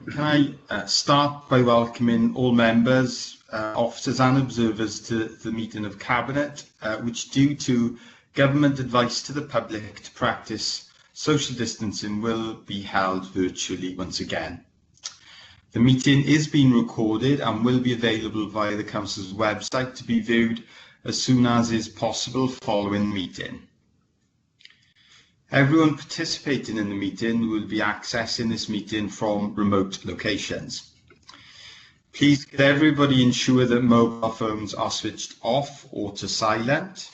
Can I start by welcoming all members, officers and observers to the meeting of Cabinet, which due to government advice to the public to practice social distancing will be held virtually once again. The meeting is being recorded and will be available via the Council's website to be viewed as soon as is possible following the meeting. Everyone participating in the meeting will be accessing this meeting from remote locations. Please could everybody ensure that mobile phones are switched off or to silent.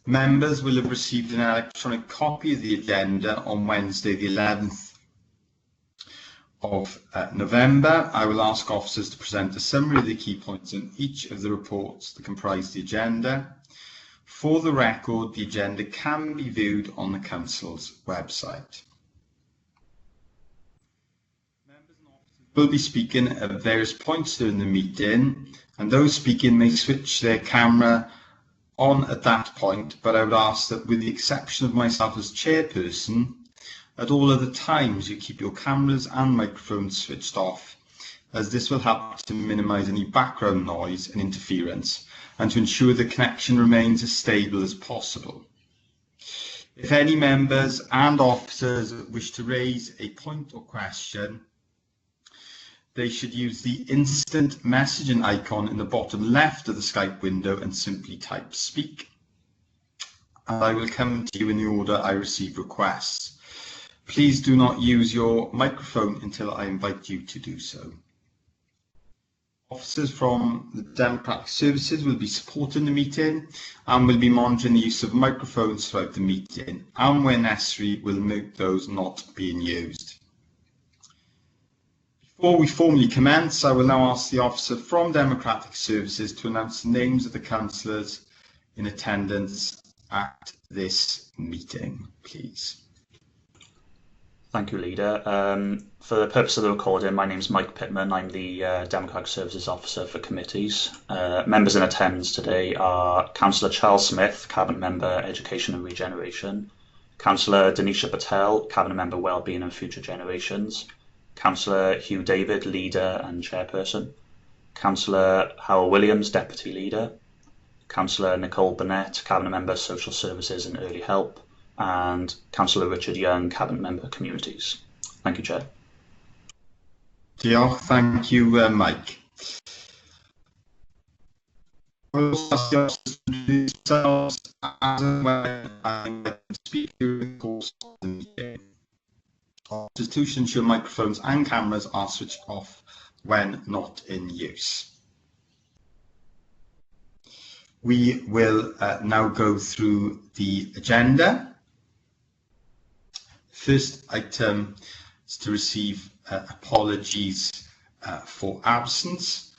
Members will have received an electronic copy of the agenda on Wednesday the 11th of November. I will ask officers to present a summary of the key points in each of the reports that comprise the agenda. For the record, the agenda can be viewed on the Council's website. Members and officers will be speaking at various points during the meeting, and those speaking may switch their camera on at that point, but I would ask that, with the exception of myself as chairperson, at all other times you keep your cameras and microphones switched off, as this will help to minimise any background noise and interference, and to ensure the connection remains as stable as possible. If any members and officers wish to raise a point or question, they should use the instant messaging icon in the bottom left of the Skype window and simply type speak. And I will come to you in the order I receive requests. Please do not use your microphone until I invite you to do so. Officers from the Democratic Services will be supporting the meeting and will be monitoring the use of microphones throughout the meeting, and where necessary will mute those not being used. Before we formally commence, I will now ask the officer from Democratic Services to announce the names of the councillors in attendance at this meeting, please. Thank you, Leader. For the purpose of the recording, my name is Mike Pittman. I'm the Democratic Services Officer for Committees. Members in attendance today are Councillor Charles Smith, Cabinet Member, Education and Regeneration; Councillor Denisha Patel, Cabinet Member, Wellbeing and Future Generations; Councillor Hugh David, Leader and Chairperson; Councillor Howell Williams, Deputy Leader; Councillor Nicole Burnett, Cabinet Member, Social Services and Early Help; and Councillor Richard Young, Cabinet Member, Communities. Thank you, Chair. Diolch, thank you, Mike. I will also ask the officers to introduce themselves as and when I speak during the course of the meeting. Officers to ensure microphones and cameras are switched off when not in use. We will now go through the agenda. First item is to receive apologies for absence.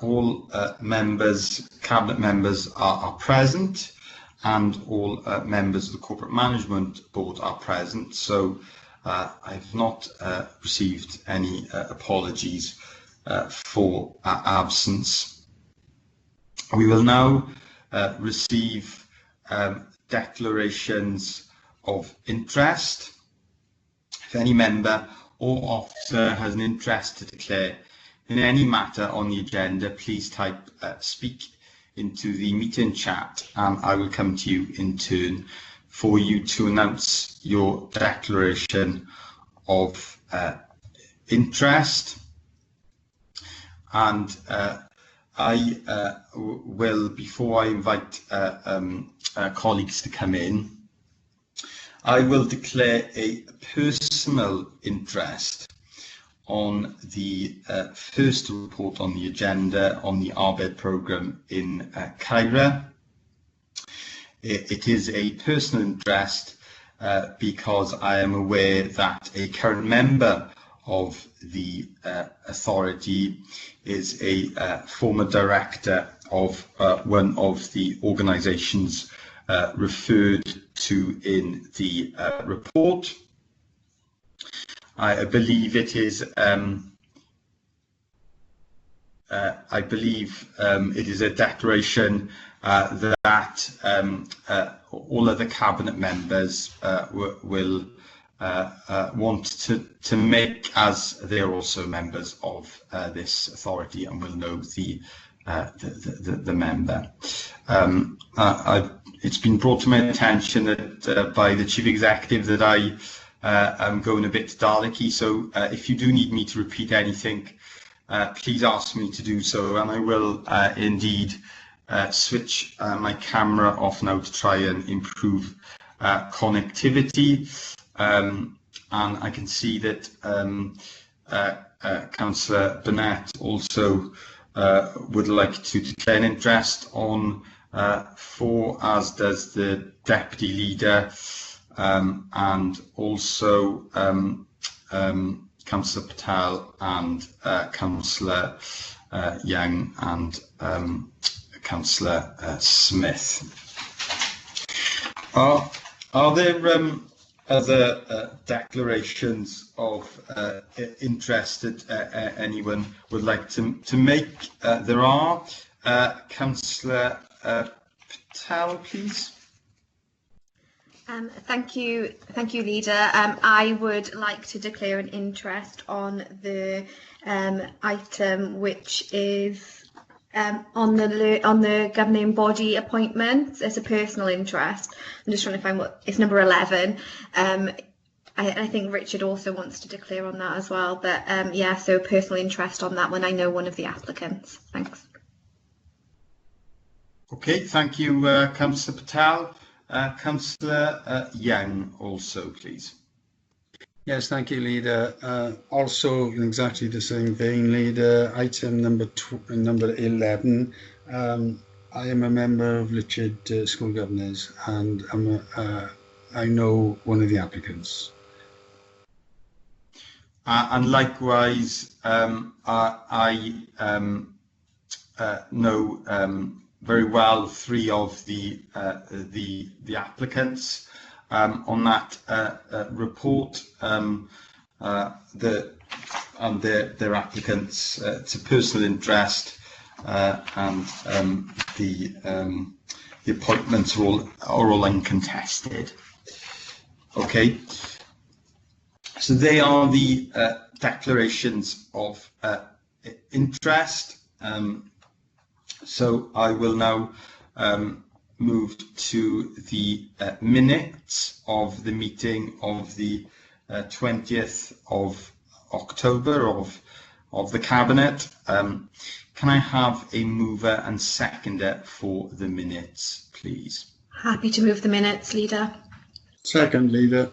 All members, cabinet members are present, and all members of the Corporate Management Board are present. So I've not received any apologies for absence. We will now receive declarations of interest. If any member or officer has an interest to declare in any matter on the agenda, please type speak into the meeting chat, and I will come to you in turn for you to announce your declaration of interest. And I will, before I invite colleagues to come in, I will declare a personal interest on the first report on the agenda on the ARBED programme in Cairo. It is a personal interest because I am aware that a current member of the authority is a former director of one of the organisations referred to in the report. I believe it is a declaration that all other cabinet members will want to make, as they are also members of this authority and will know the member. It's been brought to my attention that by the Chief Executive that I am going a bit Daleki, so if you do need me to repeat anything, please ask me to do so, and I will indeed switch my camera off now to try and improve connectivity. And I can see that Councillor Burnett also would like to declare an interest on 4, as does the Deputy Leader, and also Councillor Patel and Councillor Young and Councillor Smith. Are there other declarations of interest that anyone would like to make? There are. Councillor Patel, please. Thank you, Leader. I would like to declare an interest on the item which is on the governing body appointments. It's a personal interest. I'm just trying to find what it's number 11. I think Richard also wants to declare on that as well. But yeah, so personal interest on that one. I know one of the applicants. Thanks. Okay, thank you, Councillor Patel. Councillor Young also, please. Yes, thank you, Leader. Also, in exactly the same vein, Leader, item number 11. I am a member of Lychard School Governors, and I know one of the applicants. And likewise, I know very well 3 of the applicants on that report, and their applicants to personal interest, and the appointments are all uncontested. Okay, so they are the declarations of interest. So I will now move to the minutes of the meeting of the 20th of October of the Cabinet. Can I have a mover and seconder for the minutes, please? Happy to move the minutes, Leader. Second, Leader.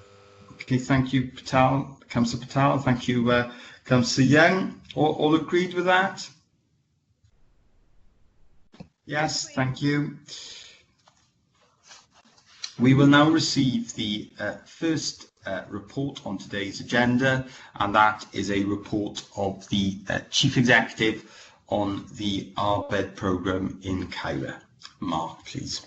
Okay, thank you, Patel, Councillor Patel. Thank you, Councillor Young. All agreed with that? Yes, thank you. We will now receive the first report on today's agenda, and that is a report of the Chief Executive on the RBED programme in Caira. Mark, please.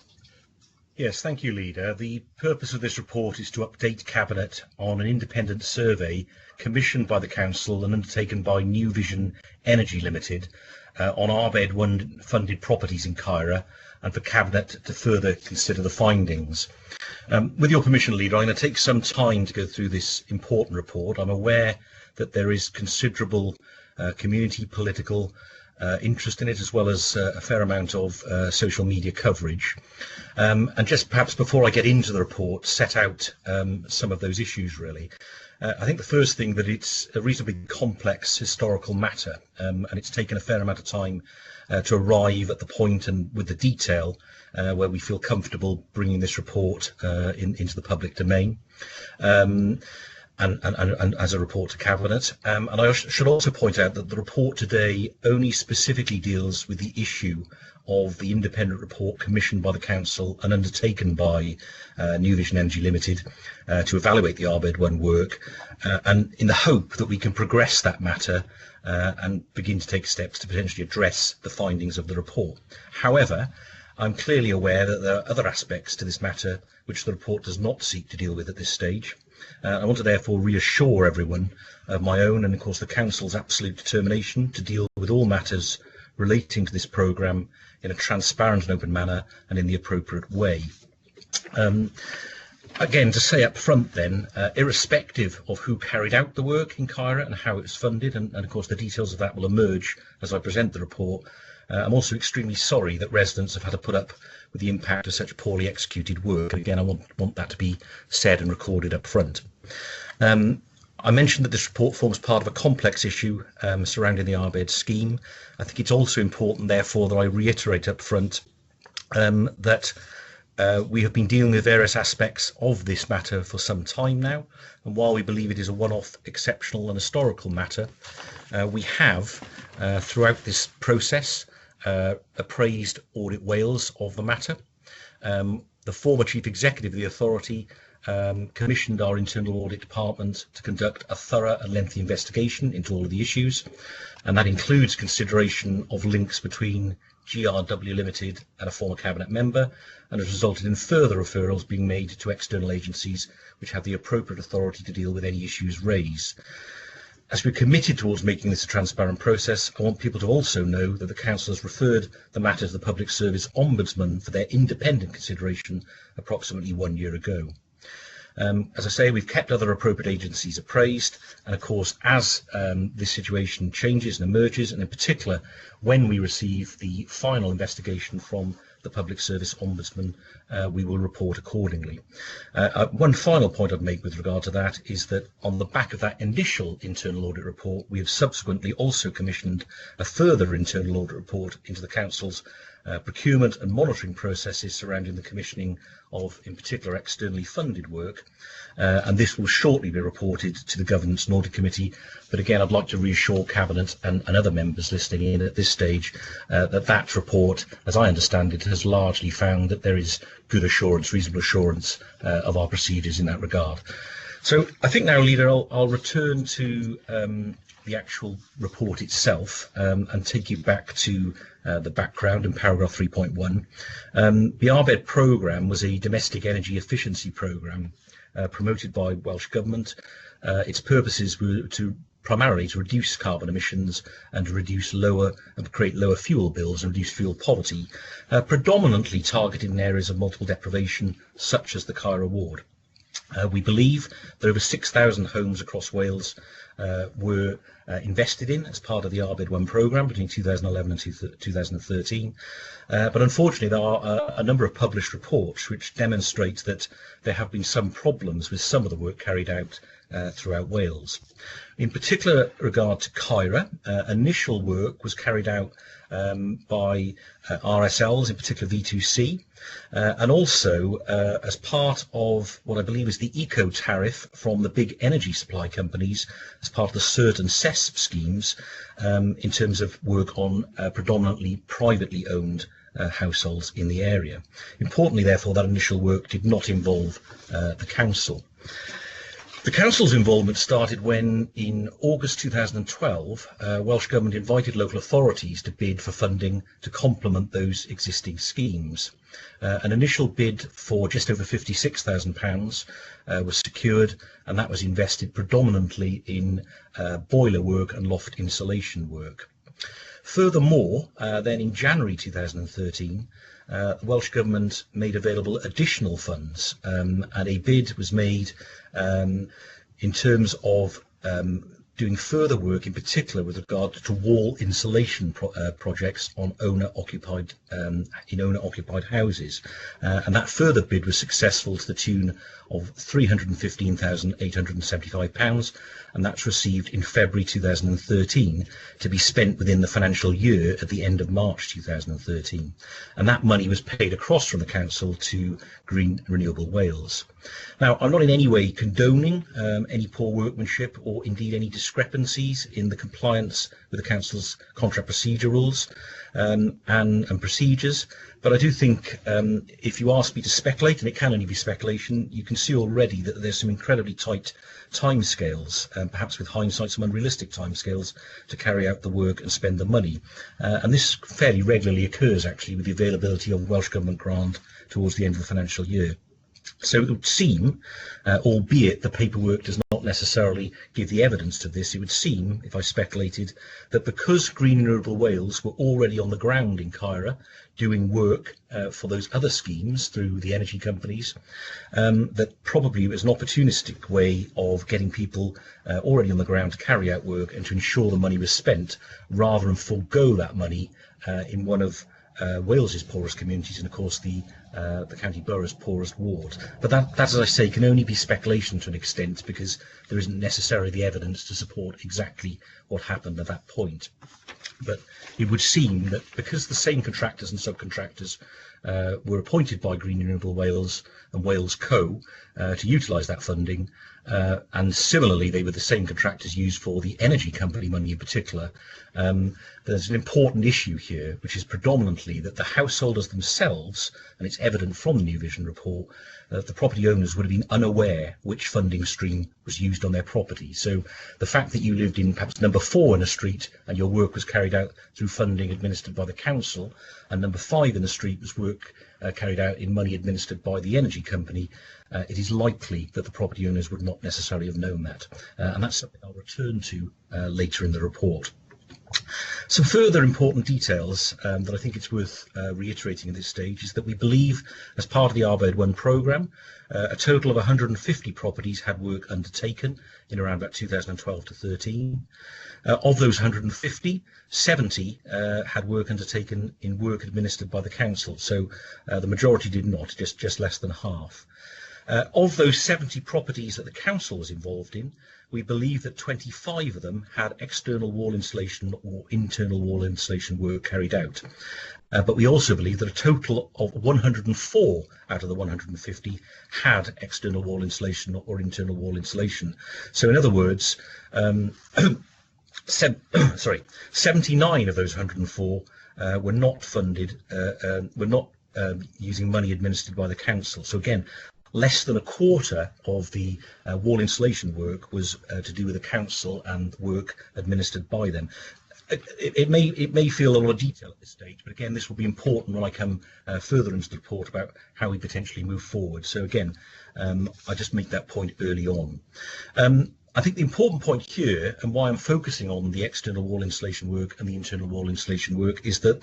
Yes, thank you, Leader. The purpose of this report is to update Cabinet on an independent survey commissioned by the Council and undertaken by New Vision Energy Limited on RBED funded properties in Caira, and for Cabinet to further consider the findings. With your permission, Leader, I'm going to take some time to go through this important report. I'm aware that there is considerable community political interest in it, as well as a fair amount of social media coverage. And just perhaps before I get into the report, set out some of those issues really. I think the first thing, that it's a reasonably complex historical matter, and it's taken a fair amount of time to arrive at the point and with the detail where we feel comfortable bringing this report into the public domain. And as a report to Cabinet. And I should also point out that the report today only specifically deals with the issue of the independent report commissioned by the Council and undertaken by New Vision Energy Limited to evaluate the RBED1 work, and in the hope that we can progress that matter and begin to take steps to potentially address the findings of the report. However, I'm clearly aware that there are other aspects to this matter which the report does not seek to deal with at this stage. I want to therefore reassure everyone of my own and of course the Council's absolute determination to deal with all matters relating to this programme in a transparent and open manner and in the appropriate way. Again, to say up front then, irrespective of who carried out the work in Kyra and how it was funded, and of course the details of that will emerge as I present the report, I'm also extremely sorry that residents have had to put up with the impact of such poorly executed work. And again, I want that to be said and recorded up front. I mentioned that this report forms part of a complex issue surrounding the Arbed scheme. I think it's also important, therefore, that I reiterate up front that we have been dealing with various aspects of this matter for some time now, and while we believe it is a one-off, exceptional and historical matter, we have, throughout this process, appraised Audit Wales of the matter. The former Chief Executive of the authority commissioned our internal audit department to conduct a thorough and lengthy investigation into all of the issues, and that includes consideration of links between GRW Limited and a former cabinet member, and has resulted in further referrals being made to external agencies which have the appropriate authority to deal with any issues raised. As we're committed towards making this a transparent process, I want people to also know that the Council has referred the matter to the Public Service Ombudsman for their independent consideration approximately 1 year ago. As I say, we've kept other appropriate agencies appraised, and of course, as this situation changes and emerges, and in particular when we receive the final investigation from the Public Service Ombudsman, we will report accordingly. One final point I'd make with regard to that is that on the back of that initial internal audit report, we have subsequently also commissioned a further internal audit report into the Council's procurement and monitoring processes surrounding the commissioning of, in particular, externally funded work, and this will shortly be reported to the Governance and Audit Committee. But again, I'd like to reassure Cabinet and other members listening in at this stage that report, as I understand it, has largely found that there is good assurance, reasonable assurance of our procedures in that regard. So I think now, Leader, I'll return to the actual report itself and take you back to the background in paragraph 3.1. The Arbed programme was a domestic energy efficiency programme promoted by Welsh Government. Its purposes were primarily to reduce carbon emissions and to create lower fuel bills and reduce fuel poverty, predominantly targeted in areas of multiple deprivation such as the Kyra ward. We believe that over 6,000 homes across Wales were invested in as part of the Arbed 1 programme between 2011 and 2013. But unfortunately, there are a number of published reports which demonstrate that there have been some problems with some of the work carried out throughout Wales. In particular regard to Kyra, initial work was carried out by RSLs, in particular V2C, and also as part of what I believe is the eco tariff from the big energy supply companies as part of the CERT and CESP schemes in terms of work on predominantly privately owned households in the area. Importantly, therefore, that initial work did not involve the council. The Council's involvement started when, in August 2012, Welsh Government invited local authorities to bid for funding to complement those existing schemes. An initial bid for just over £56,000 was secured, and that was invested predominantly in boiler work and loft insulation work. Furthermore, then in January 2013, the Welsh Government made available additional funds, and a bid was made in terms of doing further work, in particular with regard to wall insulation projects on owner-occupied houses, and that further bid was successful to the tune of £315,875, and that's received in February 2013 to be spent within the financial year at the end of March 2013, and that money was paid across from the Council to Green Renewable Wales. Now, I'm not in any way condoning any poor workmanship or indeed any discrepancies in the compliance with the Council's contract procedure rules and procedures, but I do think if you ask me to speculate, and it can only be speculation, you can see already that there's some incredibly tight timescales, perhaps with hindsight some unrealistic timescales to carry out the work and spend the money, and this fairly regularly occurs actually with the availability of Welsh Government grant towards the end of the financial year. So it would seem, albeit the paperwork does not not necessarily give the evidence to this. It would seem, if I speculated, that because Green Renewable Wales were already on the ground in Caerau doing work for those other schemes through the energy companies, that probably it was an opportunistic way of getting people already on the ground to carry out work and to ensure the money was spent, rather than forego that money in one of Wales's poorest communities, and of course the county borough's poorest ward. But that, as I say, can only be speculation to an extent, because there isn't necessarily the evidence to support exactly what happened at that point. But it would seem that because the same contractors and subcontractors were appointed by Green Renewable Wales and Wales Co to utilise that funding, and similarly they were the same contractors used for the energy company money in particular, there's an important issue here, which is predominantly that the householders themselves, and it's evident from the New Vision report, that the property owners would have been unaware which funding stream was used on their property. So the fact that you lived in perhaps number 4 in a street and your work was carried out through funding administered by the council, and number 5 in the street was work carried out in money administered by the energy company, it is likely that the property owners would not necessarily have known that. And that's something I'll return to later in the report. Some further important details that I think it's worth reiterating at this stage is that we believe, as part of the Arbed 1 programme, a total of 150 properties had work undertaken in around about 2012 to 13. Of those 150, 70 had work undertaken in work administered by the council, so the majority did not, just less than half. Of those 70 properties that the council was involved in, we believe that 25 of them had external wall insulation or internal wall insulation work carried out. But we also believe that a total of 104 out of the 150 had external wall insulation or internal wall insulation. So in other words, 79 of those 104 were not funded, were not using money administered by the council. So again, less than a quarter of the wall insulation work was to do with the council and work administered by them. It may feel a lot of detail at this stage, but again, this will be important when I come further into the report about how we potentially move forward. So again, I just make that point early on. I think the important point here, and why I'm focusing on the external wall insulation work and the internal wall insulation work, is that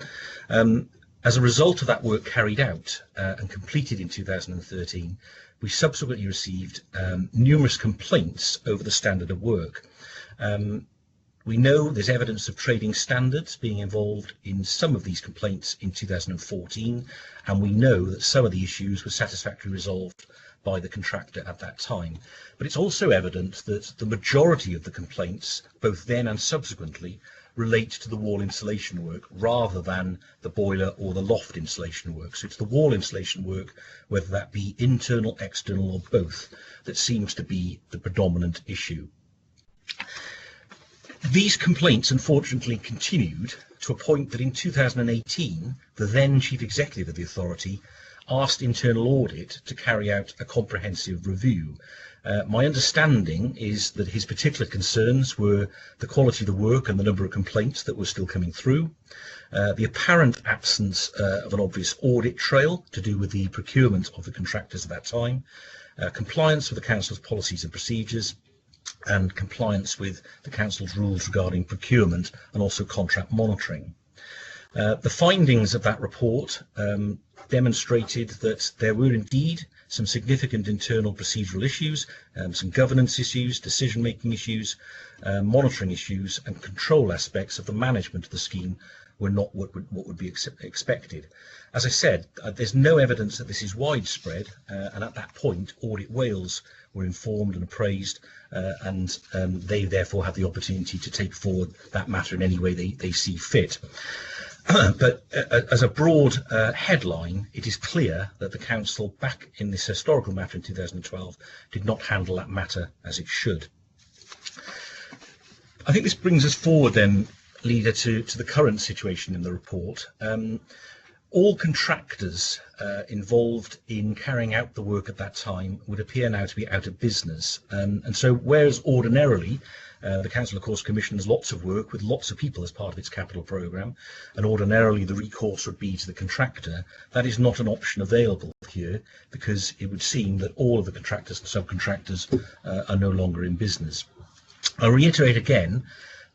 as a result of that work carried out and completed in 2013, we subsequently received numerous complaints over the standard of work. We know there's evidence of trading standards being involved in some of these complaints in 2014, and we know that some of the issues were satisfactorily resolved by the contractor at that time. But it's also evident that the majority of the complaints, both then and subsequently, relate to the wall insulation work rather than the boiler or the loft insulation work. So it's the wall insulation work, whether that be internal, external or both, that seems to be the predominant issue. These complaints unfortunately continued to a point that in 2018, the then Chief Executive of the authority asked Internal Audit to carry out a comprehensive review. My understanding is that his particular concerns were the quality of the work and the number of complaints that were still coming through, the apparent absence of an obvious audit trail to do with the procurement of the contractors at that time, compliance with the Council's policies and procedures, and compliance with the Council's rules regarding procurement and also contract monitoring. The findings of that report demonstrated that there were indeed some significant internal procedural issues, some governance issues, decision-making issues, monitoring issues and control aspects of the management of the scheme were not what would be expected. As I said, there's no evidence that this is widespread, and at that point Audit Wales were informed and appraised, and they therefore have the opportunity to take forward that matter in any way they see fit. But as a broad headline, it is clear that the Council, back in this historical matter in 2012, did not handle that matter as it should. I think this brings us forward then, Leader, to the current situation in the report. All contractors involved in carrying out the work at that time would appear now to be out of business. And so whereas ordinarily the Council of Course commissions lots of work with lots of people as part of its capital programme, and ordinarily the recourse would be to the contractor, that is not an option available here, because it would seem that all of the contractors and subcontractors are no longer in business. I'll reiterate again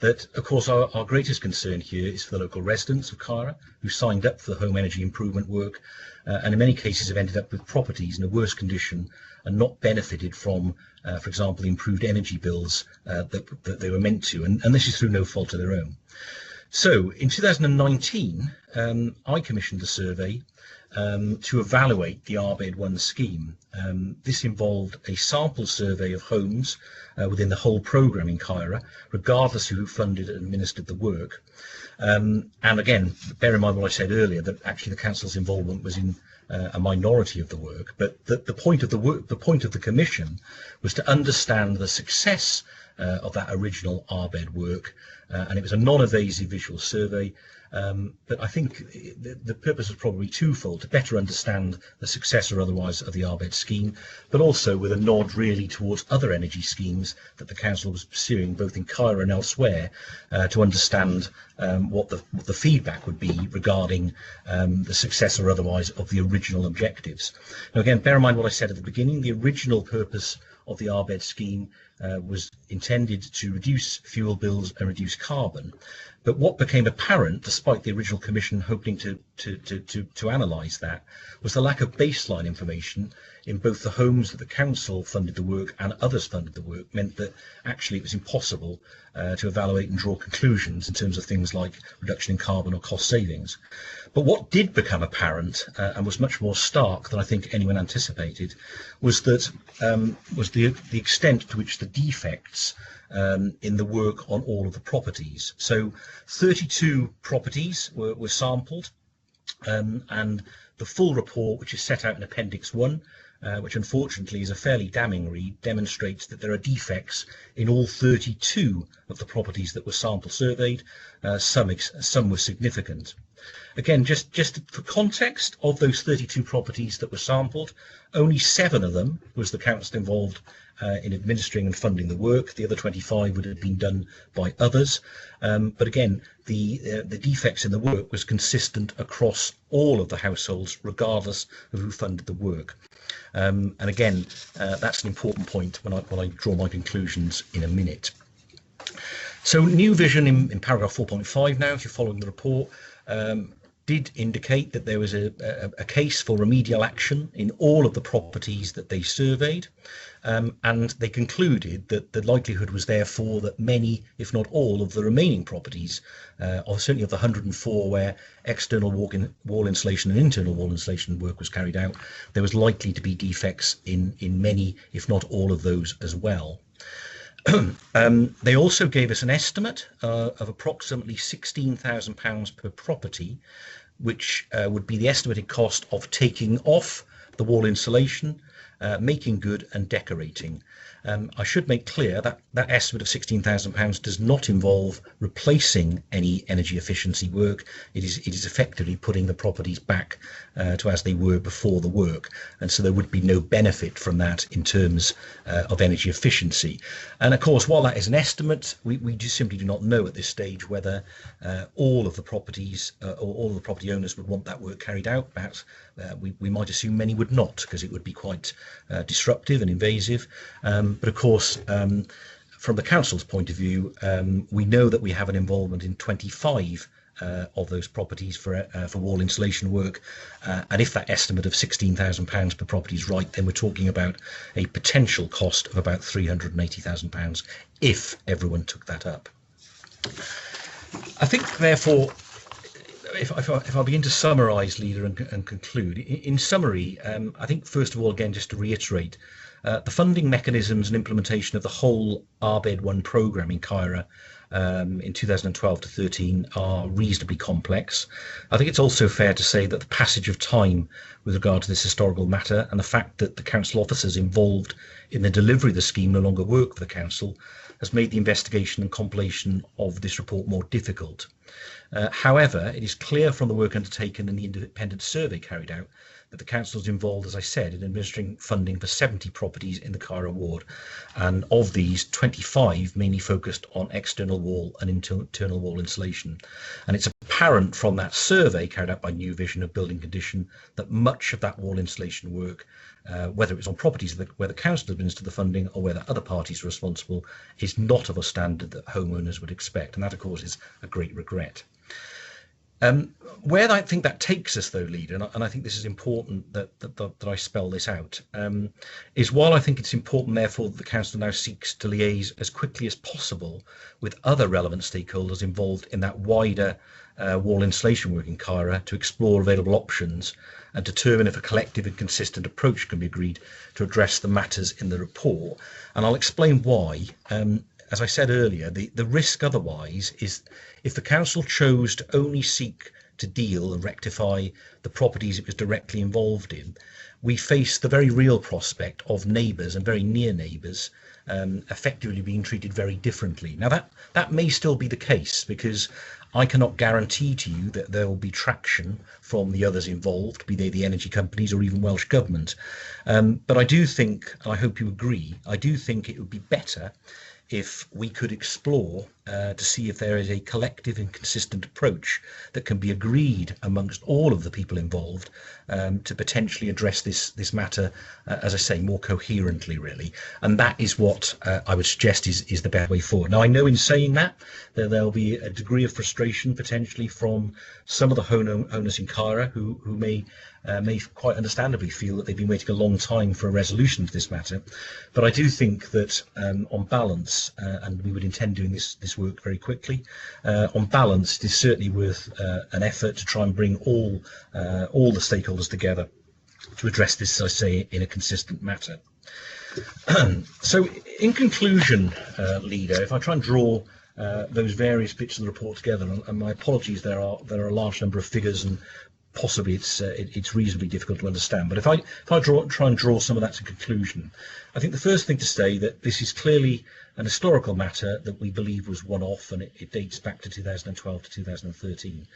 that, of course, our greatest concern here is for the local residents of Kyra who signed up for the home energy improvement work and in many cases have ended up with properties in a worse condition and not benefited from, for example, the improved energy bills that they were meant to, and this is through no fault of their own. So in 2019, I commissioned a survey to evaluate the RBED 1 scheme. This involved a sample survey of homes within the whole programme in Kyra, regardless of who funded and administered the work. And again, bear in mind what I said earlier, that actually the council's involvement was in a minority of the work, but the point of the commission was to understand the success of that original RBED work, and it was a non-evasive visual survey. But I think the purpose was probably twofold: to better understand the success or otherwise of the RBED scheme, but also with a nod really towards other energy schemes that the council was pursuing both in Kyra and elsewhere, to understand what the feedback would be regarding the success or otherwise of the original objectives. Now again, bear in mind what I said at the beginning: the original purpose of the RBED scheme was intended to reduce fuel bills and reduce carbon. But what became apparent, despite the original commission hoping to analyse that, was the lack of baseline information in both the homes that the council funded the work and others funded the work, meant that actually it was impossible to evaluate and draw conclusions in terms of things like reduction in carbon or cost savings. But what did become apparent and was much more stark than I think anyone anticipated was that was the extent to which the defects in the work on all of the properties. So 32 properties were sampled, and the full report, which is set out in Appendix 1, which unfortunately is a fairly damning read, demonstrates that there are defects in all 32 of the properties that were sample surveyed. Some were significant. Again, just for context, of those 32 properties that were sampled, only 7 of them was the council involved in administering and funding the work. The other 25 would have been done by others. But again, the defects in the work was consistent across all of the households, regardless of who funded the work. And again, that's an important point when I draw my conclusions in a minute. So New Vision in paragraph 4.5 now, if you're following the report, did indicate that there was a case for remedial action in all of the properties that they surveyed, and they concluded that the likelihood was therefore that many, if not all, of the remaining properties, or certainly of the 104 where external wall insulation and internal wall insulation work was carried out, there was likely to be defects in many, if not all, of those as well. They also gave us an estimate of approximately £16,000 per property, which would be the estimated cost of taking off the wall insulation, making good and decorating. I should make clear that that estimate of £16,000 does not involve replacing any energy efficiency work. It is effectively putting the properties back to as they were before the work, and so there would be no benefit from that in terms of energy efficiency. And of course, while that is an estimate, we just simply do not know at this stage whether all of the properties or all of the property owners would want that work carried out. Perhaps we might assume many would not, because it would be quite disruptive and invasive. But of course, from the council's point of view, we know that we have an involvement in 25 of those properties for wall insulation work, and if that estimate of £16,000 per property is right, then we're talking about a potential cost of about £380,000 if everyone took that up. I think, therefore, if I begin to summarise, Leader, and conclude, in summary, I think first of all, again, just to reiterate, The funding mechanisms and implementation of the whole RBED1 programme in Kyra in 2012 to 13 are reasonably complex. I think it's also fair to say that the passage of time with regard to this historical matter and the fact that the council officers involved in the delivery of the scheme no longer work for the council has made the investigation and compilation of this report more difficult. However, it is clear from the work undertaken and the independent survey carried out that the council is involved, as I said, in administering funding for 70 properties in the Kyra ward, and of these 25 mainly focused on external wall and internal wall insulation. And it's apparent from that survey carried out by New Vision of building condition that much of that wall insulation work, whether it's on properties where the council administered the funding or whether other parties are responsible, is not of a standard that homeowners would expect, and that of course is a great regret. Where I think that takes us, though, Leader, and I think this is important that I spell this out, is while I think it's important, therefore, that the council now seeks to liaise as quickly as possible with other relevant stakeholders involved in that wider wall insulation work in Kyra to explore available options and determine if a collective and consistent approach can be agreed to address the matters in the report. And I'll explain why. As I said earlier, the risk otherwise is if the council chose to only seek to deal and rectify the properties it was directly involved in, we face the very real prospect of neighbours and very near neighbours effectively being treated very differently. Now that may still be the case, because I cannot guarantee to you that there will be traction from the others involved, be they the energy companies or even Welsh Government. But I do think, and I hope you agree, I do think it would be better if we could explore to see if there is a collective and consistent approach that can be agreed amongst all of the people involved to potentially address this matter, as I say, more coherently, really. And that is what I would suggest is the better way forward. Now, I know in saying that there'll be a degree of frustration potentially from some of the owners in Kyra who may quite understandably feel that they've been waiting a long time for a resolution to this matter. But I do think that on balance, and we would intend doing this work very quickly, on balance it is certainly worth an effort to try and bring all the stakeholders together to address this, as I say, in a consistent manner. So in conclusion, Leader, if I try and draw those various bits of the report together, and my apologies, there are a large number of figures and possibly it's reasonably difficult to understand, but if I try and draw some of that to conclusion, I think the first thing to say that this is clearly an historical matter that we believe was one-off, and it dates back to 2012 to 2013.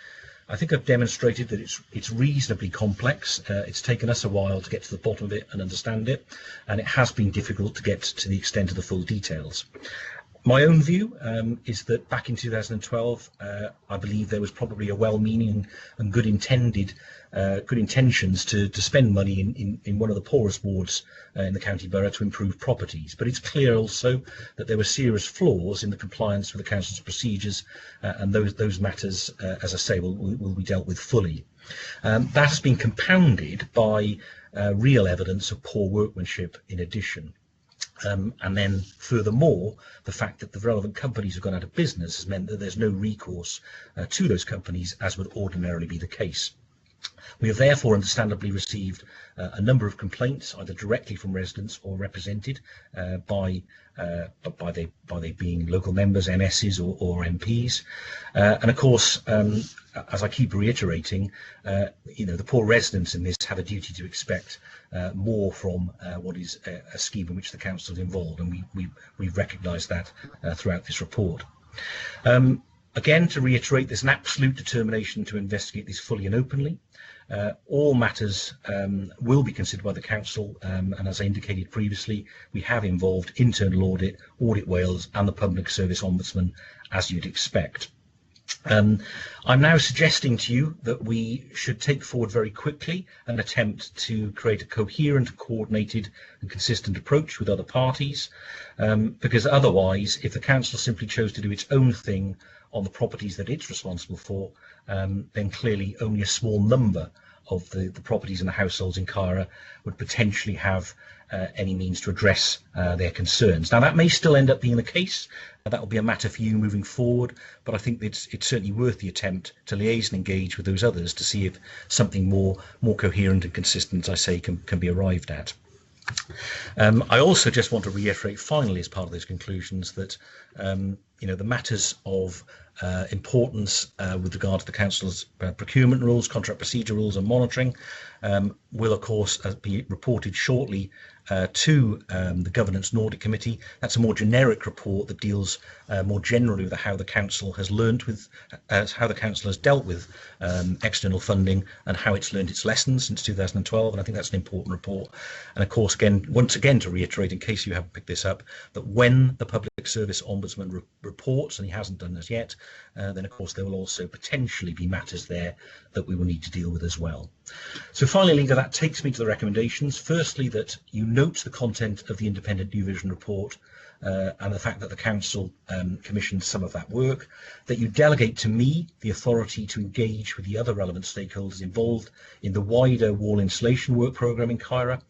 I think I've demonstrated that it's reasonably complex. It's taken us a while to get to the bottom of it and understand it, and it has been difficult to get to the extent of the full details. My own view is that back in 2012, I believe there was probably a well-meaning and good intentions to spend money in one of the poorest wards in the county borough to improve properties. But it's clear also that there were serious flaws in the compliance with the council's procedures, and those matters, as I say, will be dealt with fully. That has been compounded by real evidence of poor workmanship in addition. And then furthermore, the fact that the relevant companies have gone out of business has meant that there's no recourse to those companies, as would ordinarily be the case. We have therefore understandably received a number of complaints, either directly from residents or represented by they being local members, MSs or MPs. And of course, as I keep reiterating, the poor residents in this have a duty to expect more from what is a scheme in which the council is involved, and we've recognised that throughout this report. Again, to reiterate, there's an absolute determination to investigate this fully and openly. All matters will be considered by the council, and as I indicated previously, we have involved internal audit, Audit Wales and the Public Service Ombudsman, as you'd expect. I'm now suggesting to you that we should take forward very quickly an attempt to create a coherent, coordinated and consistent approach with other parties, because otherwise, if the council simply chose to do its own thing on the properties that it's responsible for, then clearly only a small number of the properties and the households in Kyra would potentially have any means to address their concerns. Now, that may still end up being the case. That will be a matter for you moving forward, but I think it's certainly worth the attempt to liaise and engage with those others to see if something more coherent and consistent, as I say, can be arrived at. I also just want to reiterate finally, as part of those conclusions, that the matters of importance with regard to the Council's procurement rules, contract procedure rules and monitoring will of course be reported shortly to the Governance and Audit Committee. That's a more generic report that deals more generally with how the Council has dealt with external funding and how it's learned its lessons since 2012, and I think that's an important report. And of course, once again to reiterate, in case you haven't picked this up, that when the Public Service Ombudsman reports, and he hasn't done as yet, then of course there will also potentially be matters there that we will need to deal with as well. So finally, Leader, that takes me to the recommendations. Firstly, that you note the content of the Independent New Vision report and the fact that the Council commissioned some of that work, that you delegate to me the authority to engage with the other relevant stakeholders involved in the wider wall insulation work programme in Caira,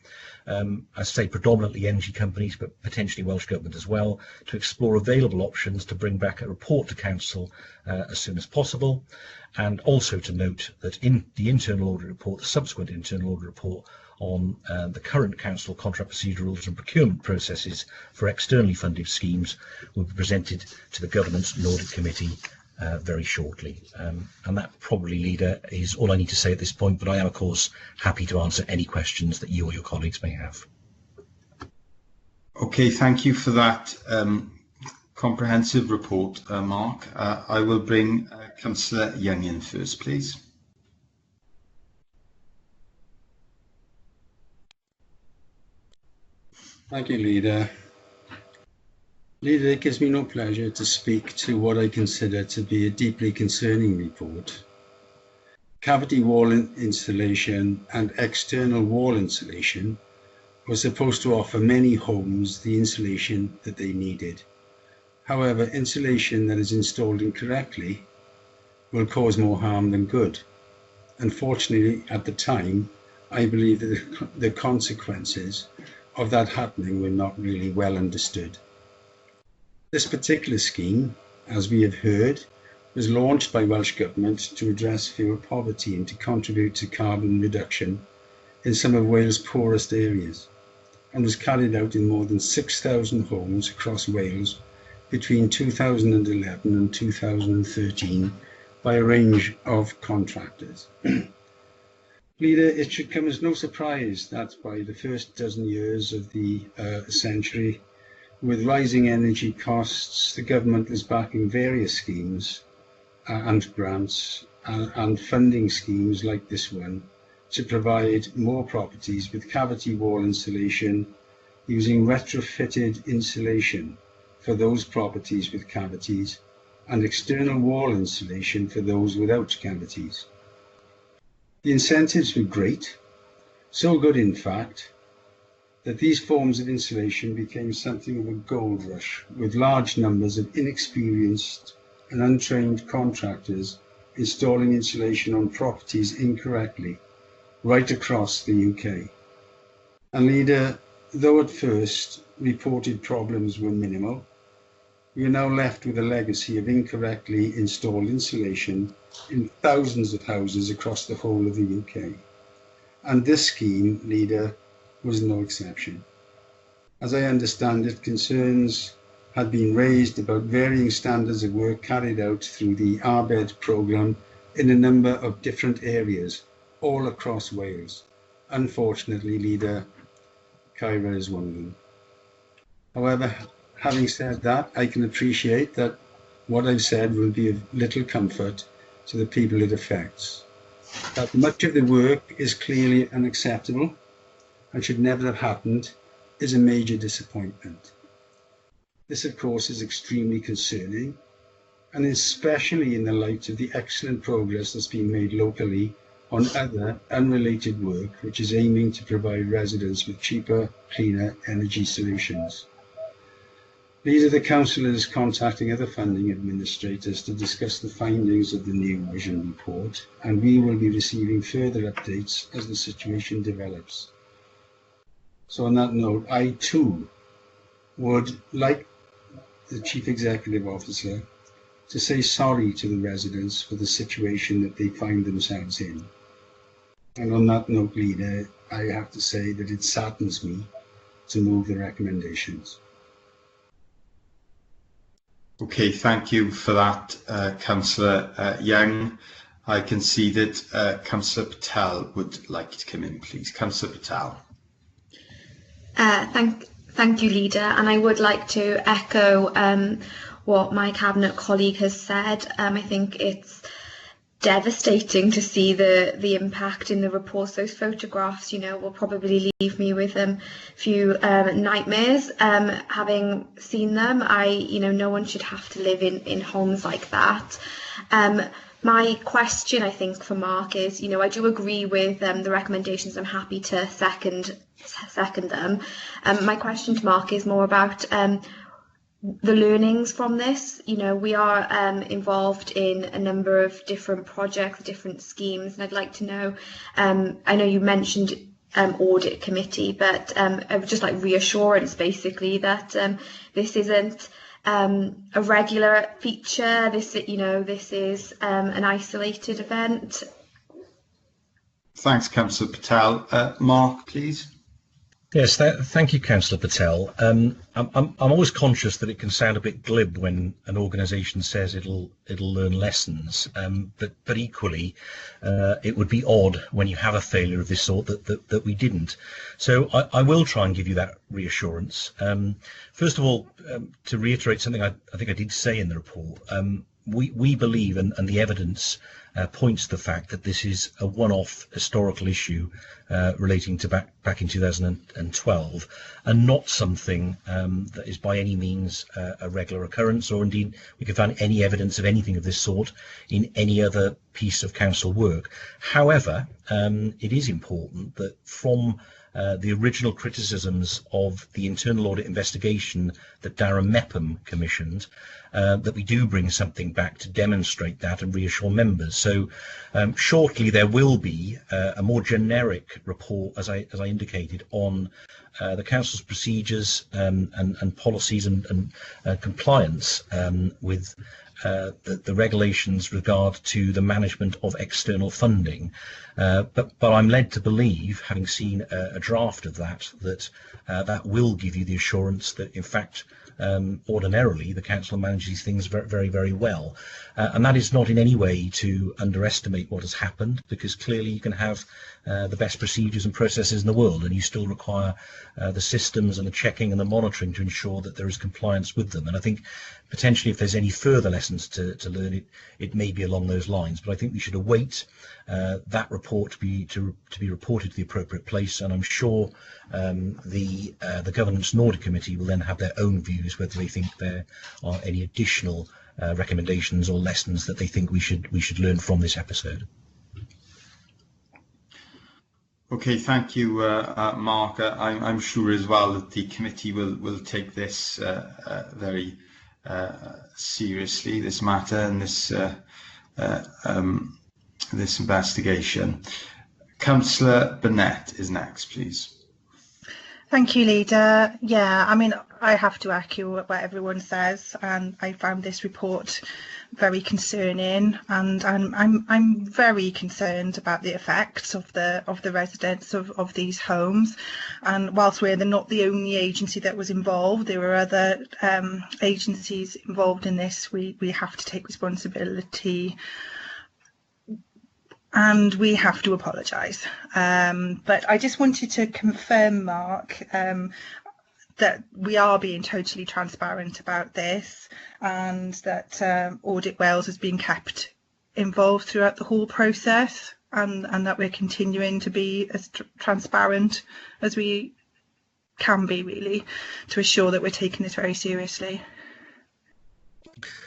I say predominantly energy companies, but potentially Welsh Government as well, to explore available options to bring back a report to Council as soon as possible, and also to note that in the internal audit report, the subsequent internal audit report on the current Council contract procedure rules and procurement processes for externally funded schemes will be presented to the Governance and Audit Committee very shortly. And that probably, Leader, is all I need to say at this point, but I am of course happy to answer any questions that you or your colleagues may have. Okay, thank you for that comprehensive report, Mark. I will bring Councillor Young in first, please. Thank you, Leader. Leader, it gives me no pleasure to speak to what I consider to be a deeply concerning report. Cavity wall insulation and external wall insulation were supposed to offer many homes the insulation that they needed. However, insulation that is installed incorrectly will cause more harm than good. Unfortunately, at the time, I believe that the consequences of that happening were not really well understood. This particular scheme, as we have heard, was launched by Welsh Government to address fuel poverty and to contribute to carbon reduction in some of Wales' poorest areas, and was carried out in more than 6,000 homes across Wales between 2011 and 2013 by a range of contractors. Leader, it should come as no surprise that by the first dozen years of the century, with rising energy costs, the government was backing various schemes and grants and funding schemes like this one to provide more properties with cavity wall insulation using retrofitted insulation for those properties with cavities and external wall insulation for those without cavities. The incentives were great, so good in fact, that these forms of insulation became something of a gold rush, with large numbers of inexperienced and untrained contractors installing insulation on properties incorrectly right across the UK. And Leader, though at first reported problems were minimal, we are now left with a legacy of incorrectly installed insulation in thousands of houses across the whole of the UK. And this scheme, Leader, was no exception. As I understand it, concerns had been raised about varying standards of work carried out through the ARBED programme in a number of different areas all across Wales. Unfortunately, Leader, Caira is one of them. However, having said that, I can appreciate that what I've said will be of little comfort to the people it affects. That much of the work is clearly unacceptable and should never have happened is a major disappointment. This, of course, is extremely concerning, and especially in the light of the excellent progress that's been made locally on other unrelated work, which is aiming to provide residents with cheaper, cleaner energy solutions. These are the councillors contacting other funding administrators to discuss the findings of the New Vision report, and we will be receiving further updates as the situation develops. So on that note, I too would like the Chief Executive Officer to say sorry to the residents for the situation that they find themselves in. And on that note, Leader, I have to say that it saddens me to move the recommendations. Okay, thank you for that, Councillor Young. I can see that Councillor Patel would like to come in, please. Councillor Patel. Thank you, Leader, and I would like to echo what my Cabinet colleague has said. I think it's devastating to see the impact in the reports. Those photographs, will probably leave me with a few nightmares. Having seen them, no one should have to live in homes like that. My question, I think, for Mark is, I do agree with the recommendations. I'm happy to second them. My question to Mark is more about the learnings from this. We are involved in a number of different projects, different schemes, and I'd like to know, I know you mentioned audit committee, but I would just like reassurance basically that this isn't a regular feature. This is an isolated event. Thanks, Councillor Patel. Mark, please. Yes, thank you, Councillor Patel. I'm always conscious that it can sound a bit glib when an organisation says it'll learn lessons, but equally, it would be odd when you have a failure of this sort that we didn't. So I will try and give you that reassurance. First of all, to reiterate something I think I did say in the report, we believe, and the evidence points to the fact that this is a one-off historical issue relating to back in 2012, and not something that is by any means a regular occurrence, or indeed we can find any evidence of anything of this sort in any other piece of council work. However, it is important that from the original criticisms of the internal audit investigation that Darren Mepham commissioned, that we do bring something back to demonstrate that and reassure members. So shortly there will be a more generic report, as I indicated, on the council's procedures and policies and compliance with the regulations regard to the management of external funding, but I'm led to believe, having seen a draft of that that will give you the assurance that in fact ordinarily the council manages these things very, very well, and that is not in any way to underestimate what has happened, because clearly you can have the best procedures and processes in the world and you still require the systems and the checking and the monitoring to ensure that there is compliance with them. And I think potentially if there's any further lessons to learn, it may be along those lines, but I think we should await that report to be reported to the appropriate place, and I'm sure the Governance and Audit Committee will then have their own views whether they think there are any additional recommendations or lessons that they think we should learn from this episode. Okay, thank you, Mark. I'm sure as well that the committee will take this very seriously, this matter and this investigation. Councillor Burnett is next, please. Thank you, Leader. Yeah, I mean, I have to echo what everyone says, and I found this report very concerning, and I'm very concerned about the effects of the residents of these homes. And whilst we're not the only agency that was involved, there were other agencies involved in this. We have to take responsibility, and we have to apologise. But I just wanted to confirm, Mark, that we are being totally transparent about this, and that Audit Wales has been kept involved throughout the whole process, and that we're continuing to be as transparent as we can be, really, to assure that we're taking this very seriously.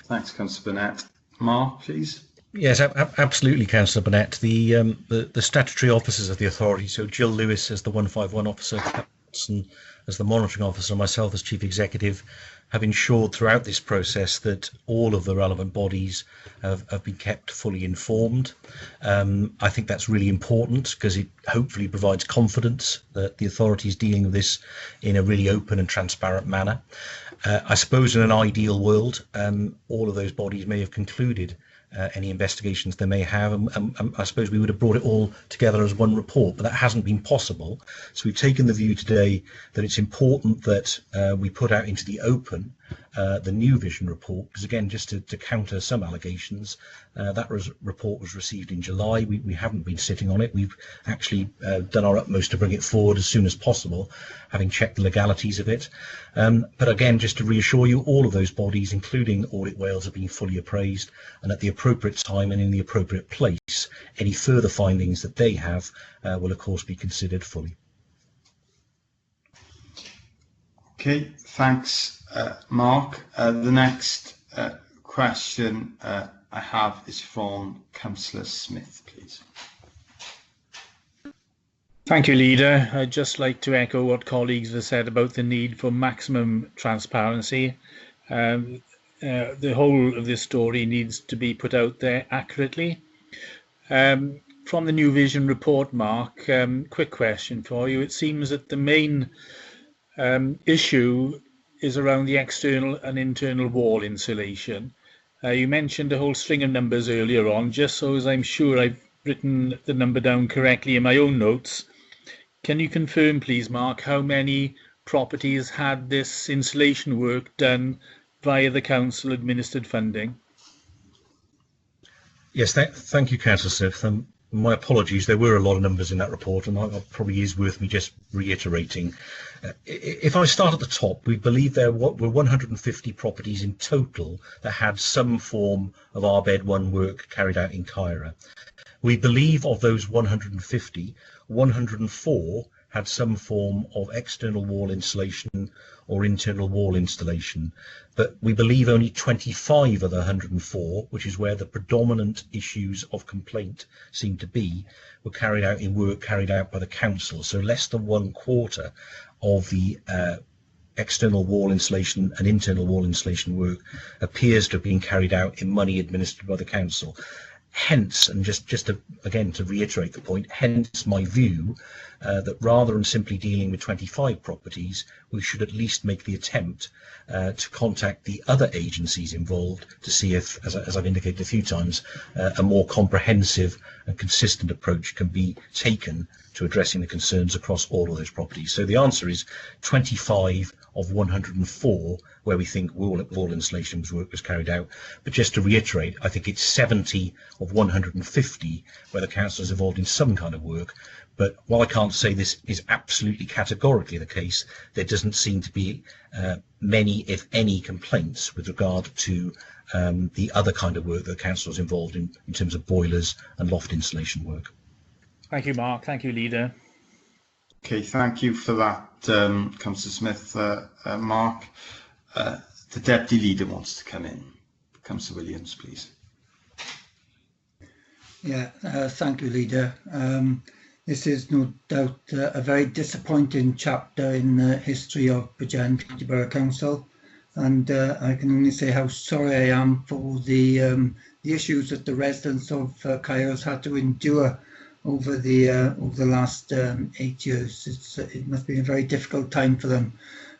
Thanks, Councillor Burnett. Mark, please. Yes, absolutely, Councillor Burnett. The statutory officers of the authority, so Jill Lewis as the 151 officer, Watson as the monitoring officer, and myself as chief executive, have ensured throughout this process that all of the relevant bodies have been kept fully informed. I think that's really important because it hopefully provides confidence that the authority is dealing with this in a really open and transparent manner. I suppose in an ideal world, all of those bodies may have concluded any investigations they may have, and I suppose we would have brought it all together as one report, but that hasn't been possible. So we've taken the view today that it's important that we put out into the open the new vision report, because again, just to counter some allegations, that report was received in July. We haven't been sitting on it. We've actually done our utmost to bring it forward as soon as possible, having checked the legalities of it. But again, just to reassure you, all of those bodies, including Audit Wales, have been fully appraised, and at the appropriate time and in the appropriate place, any further findings that they have will of course be considered fully. Okay, thanks, Mark. The next question I have is from Councillor Smith, please. Thank you, Leader. I'd just like to echo what colleagues have said about the need for maximum transparency. The whole of this story needs to be put out there accurately. From the New Vision report, Mark, quick question for you. It seems that the main issue is around the external and internal wall insulation. You mentioned a whole string of numbers earlier on, just so as I'm sure I've written the number down correctly in my own notes. Can you confirm, please, Mark, how many properties had this insulation work done via the council administered funding? Yes, thank you, Councillor Smith. My apologies, there were a lot of numbers in that report, and it probably is worth me just reiterating. If I start at the top, we believe there were 150 properties in total that had some form of RBED 1 work carried out in Caira. We believe of those 150, 104 had some form of external wall insulation or internal wall installation, but we believe only 25 of the 104, which is where the predominant issues of complaint seem to be, were carried out in work carried out by the council. So less than 1/4 of the external wall insulation and internal wall insulation work appears to have been carried out in money administered by the council. Hence, and just to reiterate the point, hence my view that rather than simply dealing with 25 properties, we should at least make the attempt to contact the other agencies involved to see if, as I've indicated a few times, a more comprehensive and consistent approach can be taken to addressing the concerns across all of those properties. So the answer is 25 of 104 where we think wall insulation work was carried out. But just to reiterate, I think it's 70 of 150 where the council is involved in some kind of work. But while I can't say this is absolutely categorically the case, there doesn't seem to be many, if any, complaints with regard to the other kind of work that the council is involved in terms of boilers and loft insulation work. Thank you, Mark. Thank you, Leader. Okay, thank you for that, Councillor Smith. Mark, the Deputy Leader wants to come in. Councillor Williams, please. Yeah, thank you, Leader. This is no doubt a very disappointing chapter in the history of Bridgend Peterborough Council, and I can only say how sorry I am for the issues that the residents of Caira's had to endure over the last 8 years. It must be a very difficult time for them.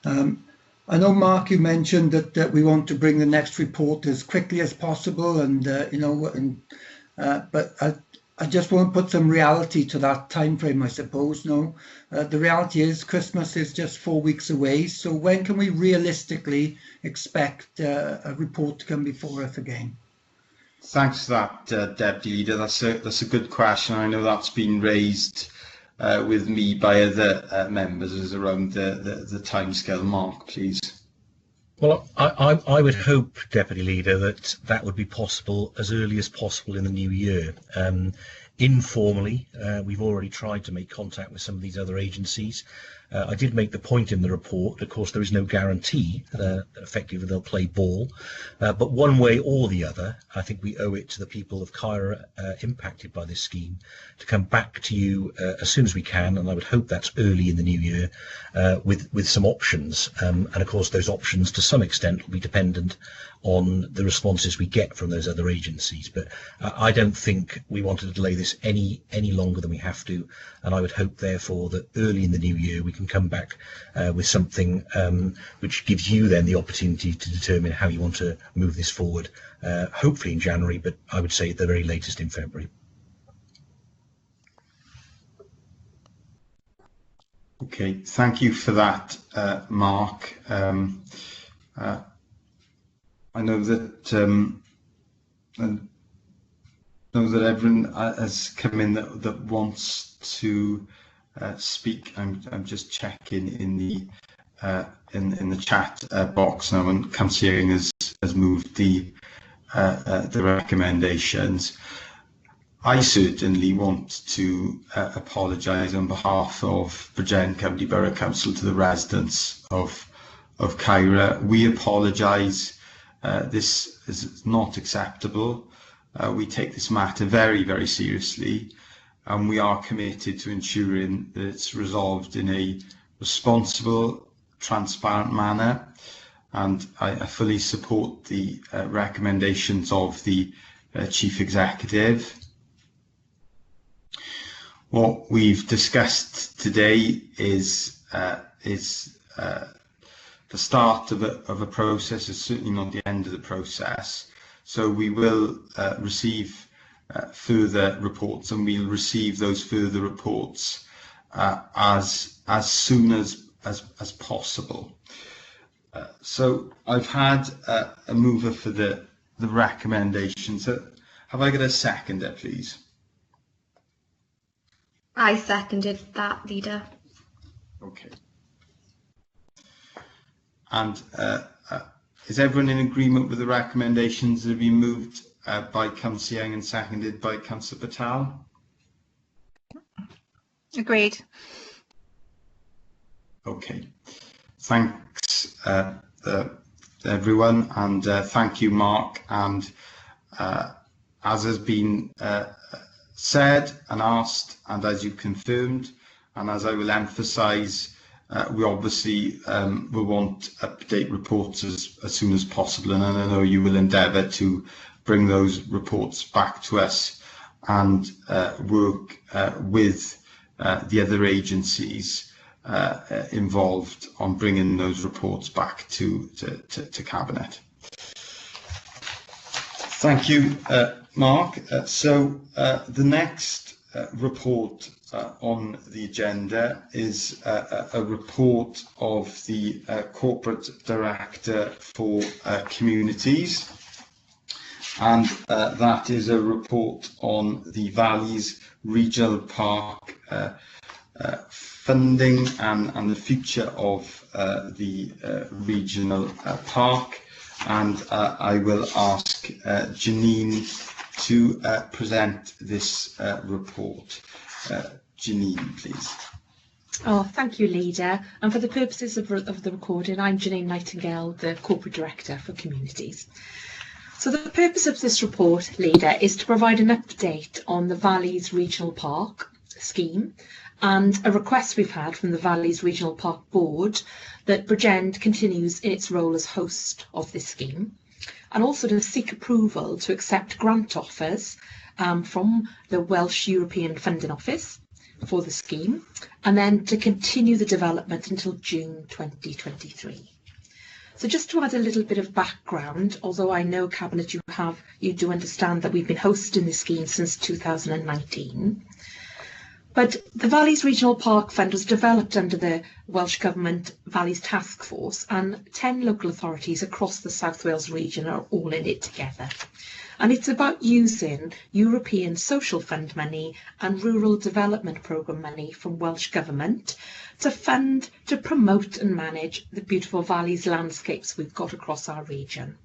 I know, Mark, you mentioned that we want to bring the next report as quickly as possible, and but I just want to put some reality to that time frame, I suppose. No, the reality is Christmas is just 4 weeks away. So when can we realistically expect a report to come before us again? Thanks for that, Deputy Leader. That's a good question. I know that's been raised with me by other members around the timescale. Mark, please. Well, I would hope, Deputy Leader, that would be possible as early as possible in the new year. Informally, we've already tried to make contact with some of these other agencies. I did make the point in the report, of course, there is no guarantee that effectively they'll play ball, but one way or the other, I think we owe it to the people of Caira impacted by this scheme to come back to you as soon as we can, and I would hope that's early in the new year, with some options. And of course, those options to some extent will be dependent on the responses we get from those other agencies. But I don't think we want to delay this any longer than we have to, and I would hope, therefore, that early in the new year we can can come back with something which gives you then the opportunity to determine how you want to move this forward, hopefully in January, but I would say at the very latest in February. Okay, thank you for that, Mark. I know that everyone has come in that wants to speak. I'm just checking in the chat box now, and Councillor Young has moved the recommendations. I certainly want to apologise on behalf of Bridgend County Borough Council to the residents of Caira. We apologise. This is not acceptable. We take this matter very, very seriously, and we are committed to ensuring that it's resolved in a responsible, transparent manner. And I fully support the recommendations of the Chief Executive. What we've discussed today is the start of a process. Is certainly not the end of the process. So we will receive further reports, and we'll receive those further reports as soon as possible. So I've had a mover for the recommendation. So have I got a seconder, please? I seconded that, Leader. Okay. And is everyone in agreement with the recommendations that have been moved by Councillor Young and seconded by Councillor Patel? Agreed. Okay. Thanks, everyone, and thank you, Mark. And as has been said and asked, and as you confirmed, and as I will emphasise, we obviously will want update reports as soon as possible, and I know you will endeavour to bring those reports back to us and work with the other agencies involved on bringing those reports back to Cabinet. Thank you, Mark. So the next report on the agenda is a report of the Corporate Director for Communities, and that is a report on the Valleys Regional Park funding and the future of the regional park. And I will ask Janine to present this report. Janine, please. Oh, thank you, Leader. And for the purposes of the recording, I'm Janine Nightingale, the Corporate Director for Communities. So the purpose of this report, Leader, is to provide an update on the Valleys Regional Park scheme and a request we've had from the Valleys Regional Park Board that Bridgend continues in its role as host of this scheme, and also to seek approval to accept grant offers from the Welsh European Funding Office for the scheme, and then to continue the development until June 2023. So just to add a little bit of background, although I know Cabinet you do understand that we've been hosting the scheme since 2019. But the Valleys Regional Park Fund was developed under the Welsh Government Valleys Task Force, and 10 local authorities across the South Wales region are all in it together. And it's about using European Social Fund money and Rural Development Programme money from Welsh Government to fund, to promote and manage the beautiful valleys landscapes we've got across our region.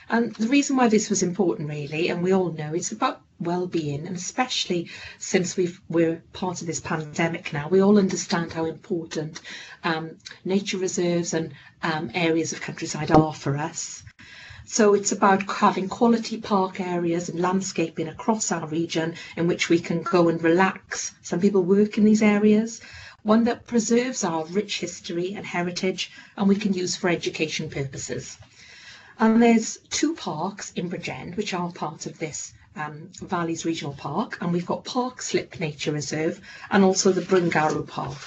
And the reason why this was important, really, and we all know, it's about well-being, and especially since we're part of this pandemic now, we all understand how important nature reserves and areas of countryside are for us. So it's about having quality park areas and landscaping across our region in which we can go and relax. Some people work in these areas, one that preserves our rich history and heritage, and we can use for education purposes. And there's 2 parks in Bridgend which are part of this Valleys Regional Park, and we've got Park Slip Nature Reserve and also the Bryngarw Park.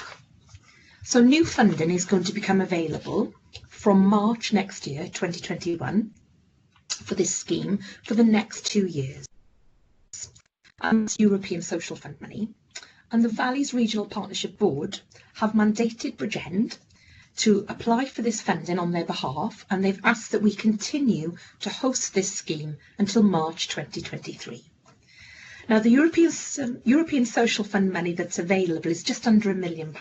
So new funding is going to become available from March next year, 2021, for this scheme for the next 2 years. And it's European Social Fund money. And the Valleys Regional Partnership Board have mandated Bridgend to apply for this funding on their behalf, and they've asked that we continue to host this scheme until March 2023. Now, the European Social Fund money that's available is just under £1 million,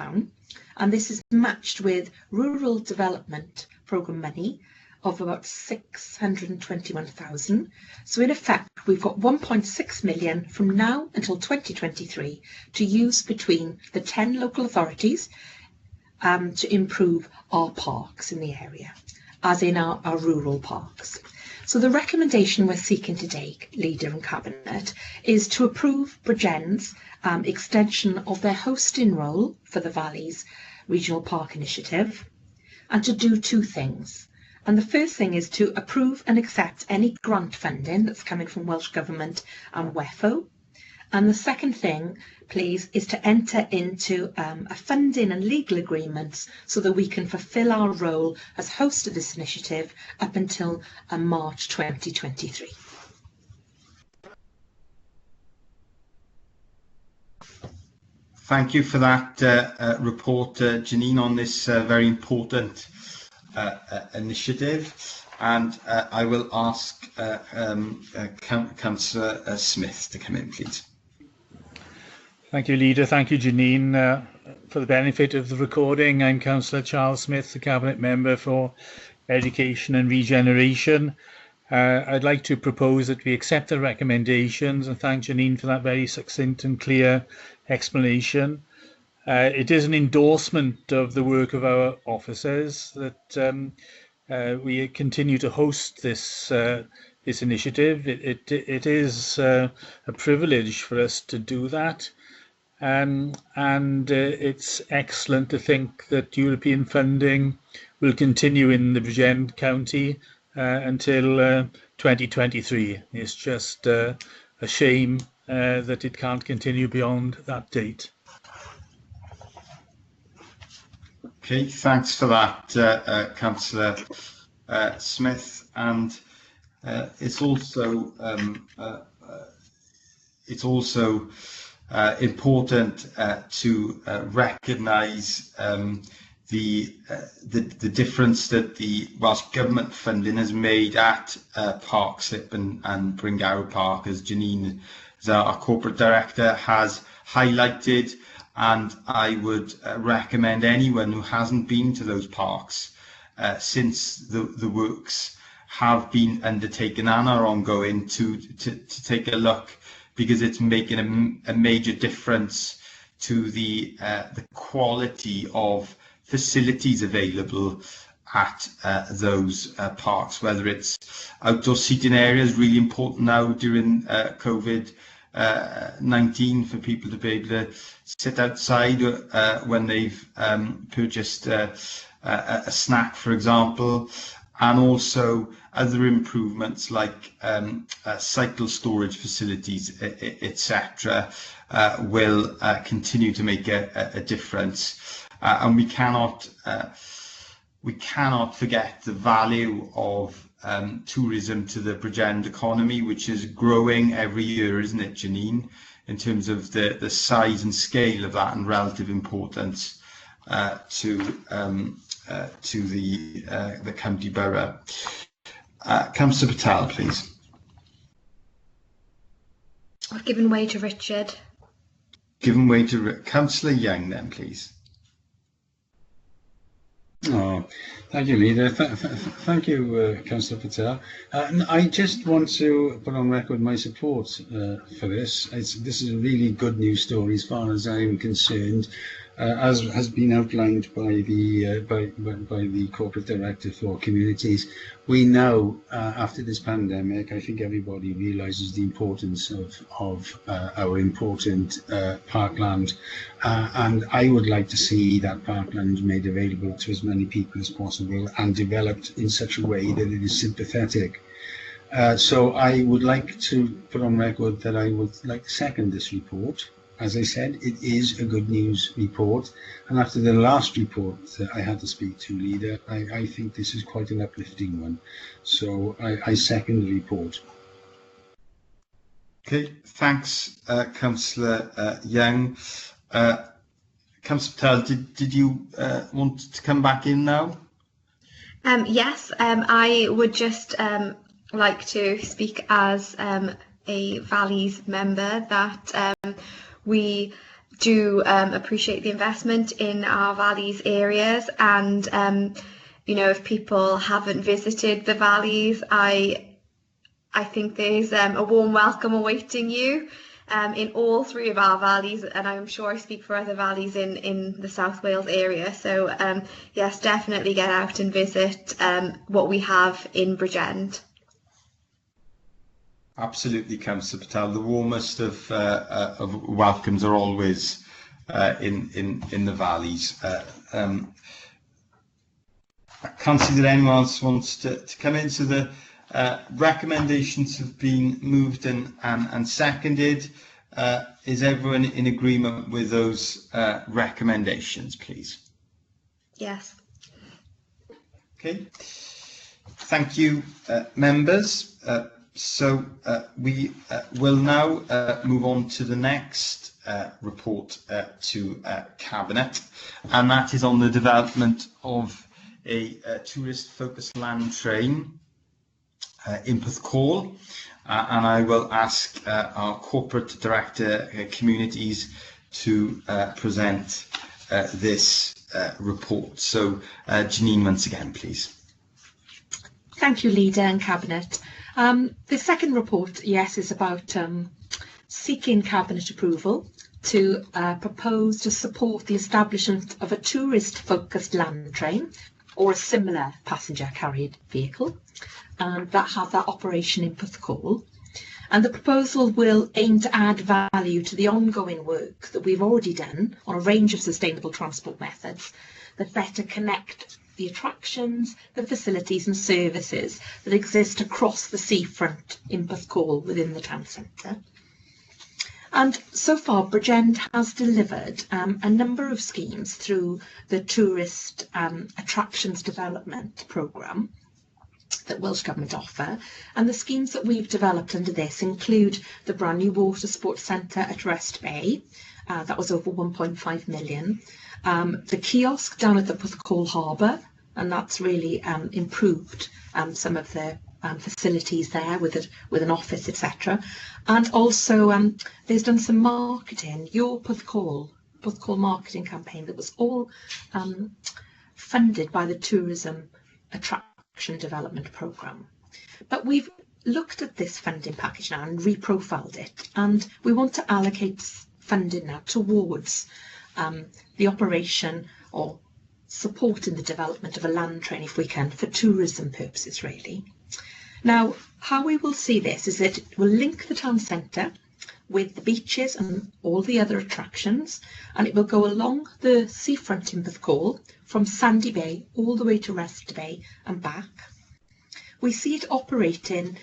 and this is matched with Rural Development Programme money of about 621,000. So in effect, we've got 1.6 million from now until 2023 to use between the 10 local authorities to improve our parks in the area, as in our rural parks. So the recommendation we're seeking today, Leader and Cabinet, is to approve Bridgend's extension of their hosting role for the Valleys Regional Park Initiative, and to do 2 things. And the first thing is to approve and accept any grant funding that's coming from Welsh Government and WEFO. And the second thing, please, is to enter into a funding and legal agreements so that we can fulfil our role as host of this initiative up until March 2023. Thank you for that report, Janine, on this very important initiative. And I will ask Councillor Smith to come in, please. Thank you, Leader. Thank you, Janine. For the benefit of the recording, I'm Councillor Charles Smith, the Cabinet Member for Education and Regeneration. I'd like to propose that we accept the recommendations and thank Janine for that very succinct and clear explanation. It is an endorsement of the work of our officers that we continue to host this initiative. It is a privilege for us to do that. And it's excellent to think that European funding will continue in the Bridgend County until 2023. It's just a shame that it can't continue beyond that date. Okay, thanks for that, Councillor Smith. And it's also important to recognise the difference that the Welsh Government funding has made at Parkslip and Bryngarw Park, as Janine, as our Corporate Director, has highlighted. And I would recommend anyone who hasn't been to those parks since the works have been undertaken and are ongoing to take a look, because it's making a major difference to the quality of facilities available at those parks, whether it's outdoor seating areas, really important now during COVID-19 for people to be able to sit outside when they've purchased a snack, for example, and also other improvements like cycle storage facilities, etc., will continue to make a difference. And we cannot forget the value of tourism to the Bridgend economy, which is growing every year, isn't it, Janine, in terms of the size and scale of that and relative importance to the county borough. Councillor Patel, please. I've given way to Richard. Given way to Councillor Young, then, please. Oh, thank you, Leader. Thank you, Councillor Patel. I just want to put on record my support for this. This is a really good news story as far as I'm concerned. As has been outlined by the Corporate Director for Communities, we know after this pandemic, I think everybody realises the importance of our important parkland, and I would like to see that parkland made available to as many people as possible and developed in such a way that it is sympathetic. So I would like to put on record that I would like to second this report. as I said, it is a good news report. And after the last report that I had to speak to, Leader, I think this is quite an uplifting one. So I second the report. Okay, thanks, Councillor Young. Councillor Patel, did you want to come back in now? Yes, I would just like to speak as a Valleys member that we do appreciate the investment in our Valleys areas, and you know, if people haven't visited the Valleys, I think there's a warm welcome awaiting you in all three of our valleys, and I'm sure I speak for other valleys in the South Wales area. So yes, definitely get out and visit what we have in Bridgend. Absolutely, Councillor Patel. The warmest of welcomes are always in the valleys. I can't see that anyone else wants to come in. So the recommendations have been moved and seconded. Is everyone in agreement with those recommendations, please? Yes. Okay. Thank you, members. So we will now move on to the next report to Cabinet, and that is on the development of a tourist-focused land train in Porthcawl, and I will ask our Corporate Director Communities to present this report. So Janine, once again, please. Thank you, Leader and Cabinet. The second report, yes, is about seeking Cabinet approval to propose to support the establishment of a tourist-focused land train or a similar passenger carried vehicle, and that have that operation in Porthcawl. And the proposal will aim to add value to the ongoing work that we've already done on a range of sustainable transport methods that better connect the attractions, the facilities and services that exist across the seafront in Porthcawl within the town centre. And so far, Bridgend has delivered a number of schemes through the Tourist Attractions Development Programme that Welsh Government offer, and the schemes that we've developed under this include the brand new water sports centre at Rest Bay, that was over 1.5 million, the kiosk down at the Porthcawl Harbour, and that's really improved some of the facilities there with an office, etc. And also there's done some marketing, Your Porthcawl marketing campaign that was all funded by the Tourism Attraction Development Programme. But we've looked at this funding package now and reprofiled it, and we want to allocate funding now towards the operation or supporting the development of a land train, if we can, for tourism purposes really. Now, how we will see this is that it will link the town centre with the beaches and all the other attractions, and it will go along the seafront in Porthcawl from Sandy Bay all the way to Rest Bay and back. We see it operating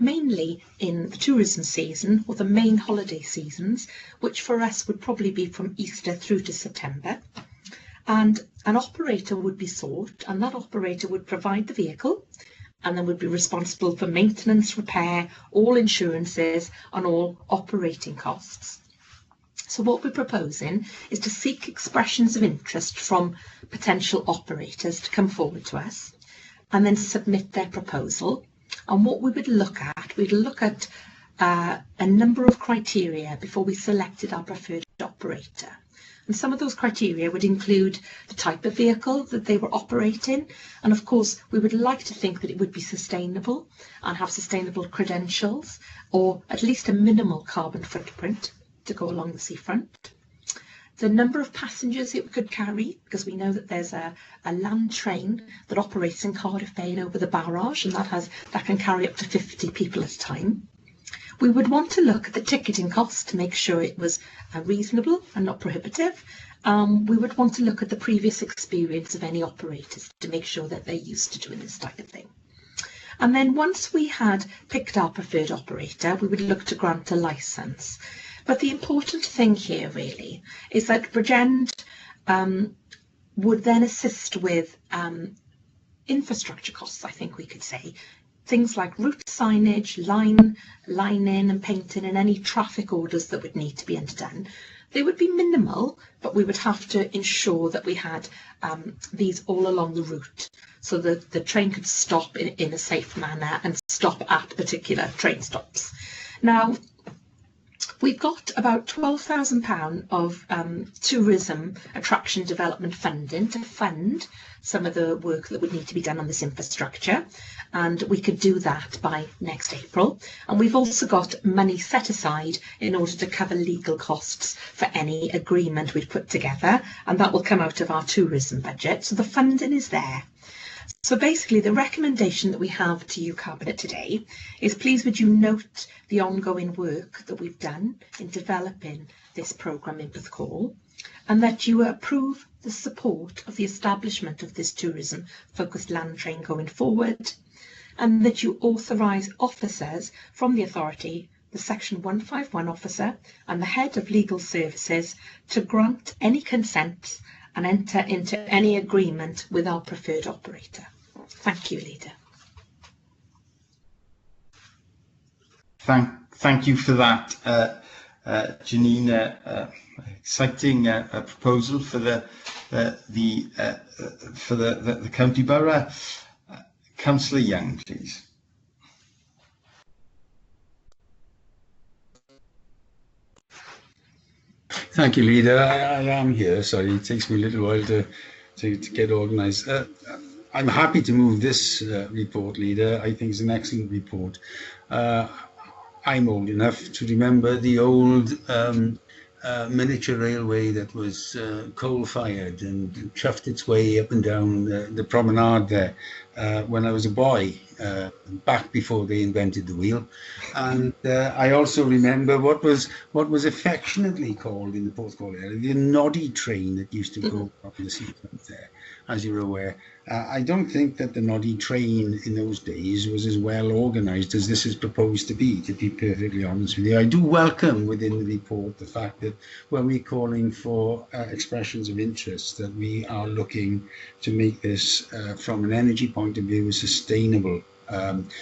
mainly in the tourism season or the main holiday seasons, which for us would probably be from Easter through to September. And an operator would be sought, and that operator would provide the vehicle and then would be responsible for maintenance, repair, all insurances and all operating costs. So what we're proposing is to seek expressions of interest from potential operators to come forward to us and then submit their proposal. And what we would look at, we'd look at a number of criteria before we selected our preferred operator. And some of those criteria would include the type of vehicle that they were operating. And of course, we would like to think that it would be sustainable and have sustainable credentials, or at least a minimal carbon footprint to go along the seafront. The number of passengers it could carry, because we know that there's a land train that operates in Cardiff Bay and over the barrage, and that can carry up to 50 people at a time. We would want to look at the ticketing cost to make sure it was reasonable and not prohibitive. We would want to look at the previous experience of any operators to make sure that they're used to doing this type of thing. And then once we had picked our preferred operator, we would look to grant a licence. But the important thing here really is that Bridgend would then assist with infrastructure costs, I think we could say. Things like route signage, line-in and painting, and any traffic orders that would need to be underdone. They would be minimal, but we would have to ensure that we had these all along the route, so that the train could stop in a safe manner and stop at particular train stops. Now, we've got about £12,000 of tourism attraction development funding to fund some of the work that would need to be done on this infrastructure, and we could do that by next April. And we've also got money set aside in order to cover legal costs for any agreement we've put together, and that will come out of our tourism budget. So the funding is there. So basically the recommendation that we have to you Cabinet today is, please would you note the ongoing work that we've done in developing this programme in Porthcawl, and that you approve the support of the establishment of this tourism focused land train going forward, and that you authorise officers from the authority, the Section 151 officer and the head of legal services, to grant any consents and enter into any agreement with our preferred operator. Thank you, Leader. Thank you for that, Janine. Exciting proposal for the county borough. Councillor Young, please. Thank you, Leader. I am here. Sorry, it takes me a little while to get organised. I'm happy to move this report, Leader. I think it's an excellent report. I'm old enough to remember the old miniature railway that was coal-fired and chuffed its way up and down the promenade there when I was a boy, back before they invented the wheel. And I also remember what was affectionately called in the Porthcawl area the noddy train that used to go up the seafront there, as you're aware. I don't think that the noddy train in those days was as well organised as this is proposed to be perfectly honest with you. I do welcome within the report the fact that when we're calling for expressions of interest, that we are looking to make this, from an energy point of view, a sustainable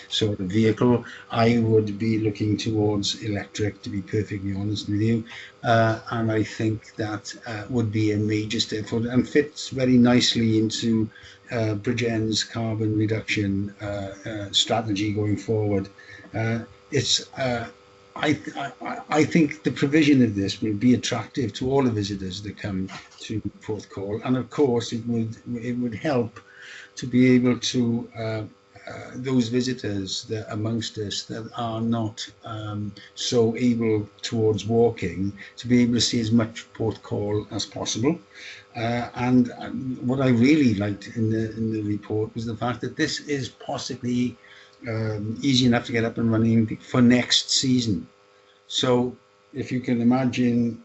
sort of vehicle. I would be looking towards electric, to be perfectly honest with you, and I think that would be a major step forward and fits very nicely into Bridgend's carbon reduction strategy going forward. I think the provision of this will be attractive to all the visitors that come to Porthcawl, and of course it would help to be able to those visitors that amongst us that are not so able towards walking, to be able to see as much Porthcawl as possible. And what I really liked in the report was the fact that this is possibly easy enough to get up and running for next season. So if you can imagine,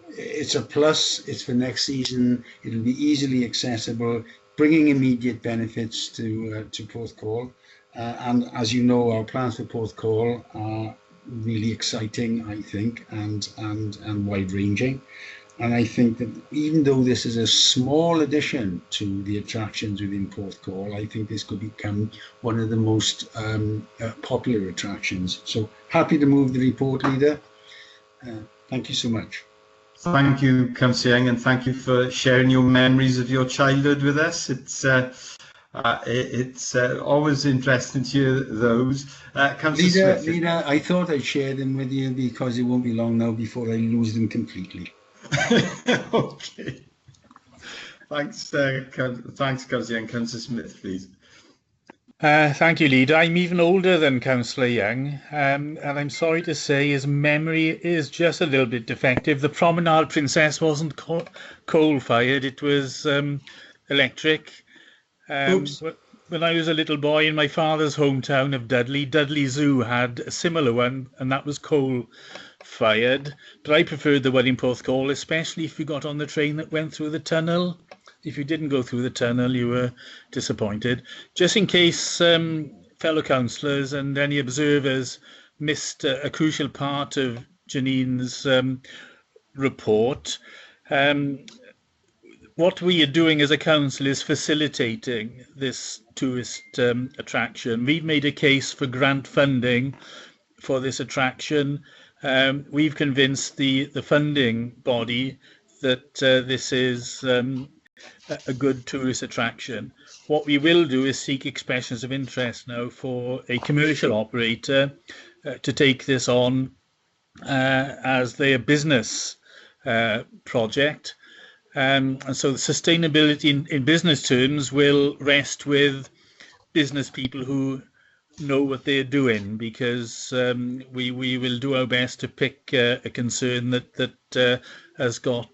it's a plus, it's for next season, it'll be easily accessible, bringing immediate benefits to Porthcawl. And as you know, our plans for Porthcawl are really exciting, I think, and wide-ranging. And I think that even though this is a small addition to the attractions within Porthcawl, I think this could become one of the most popular attractions. So happy to move the report, Leader. Thank you so much. Thank you, Councillor Young, and thank you for sharing your memories of your childhood with us. It's always interesting to hear those. Councillor Smith. Leader, I thought I'd share them with you because it won't be long now before I lose them completely. Okay. Thanks, Councillor Young. Councillor Smith, please. Thank you, Leader. I'm even older than Councillor Young, and I'm sorry to say his memory is just a little bit defective. The Promenade Princess wasn't coal-fired, it was electric. When I was a little boy in my father's hometown of Dudley Zoo had a similar one, and that was coal-fired. But I preferred the one in Porthcawl, especially if you got on the train that went through the tunnel. If you didn't go through the tunnel, you were disappointed. Just in case fellow councillors and any observers missed a crucial part of Janine's report. What we are doing as a council is facilitating this tourist attraction. We've made a case for grant funding for this attraction. We've convinced the funding body that this is a good tourist attraction. What we will do is seek expressions of interest now for a commercial operator to take this on as their business project. And so the sustainability in business terms will rest with business people who know what they're doing, because we will do our best to pick a concern that has got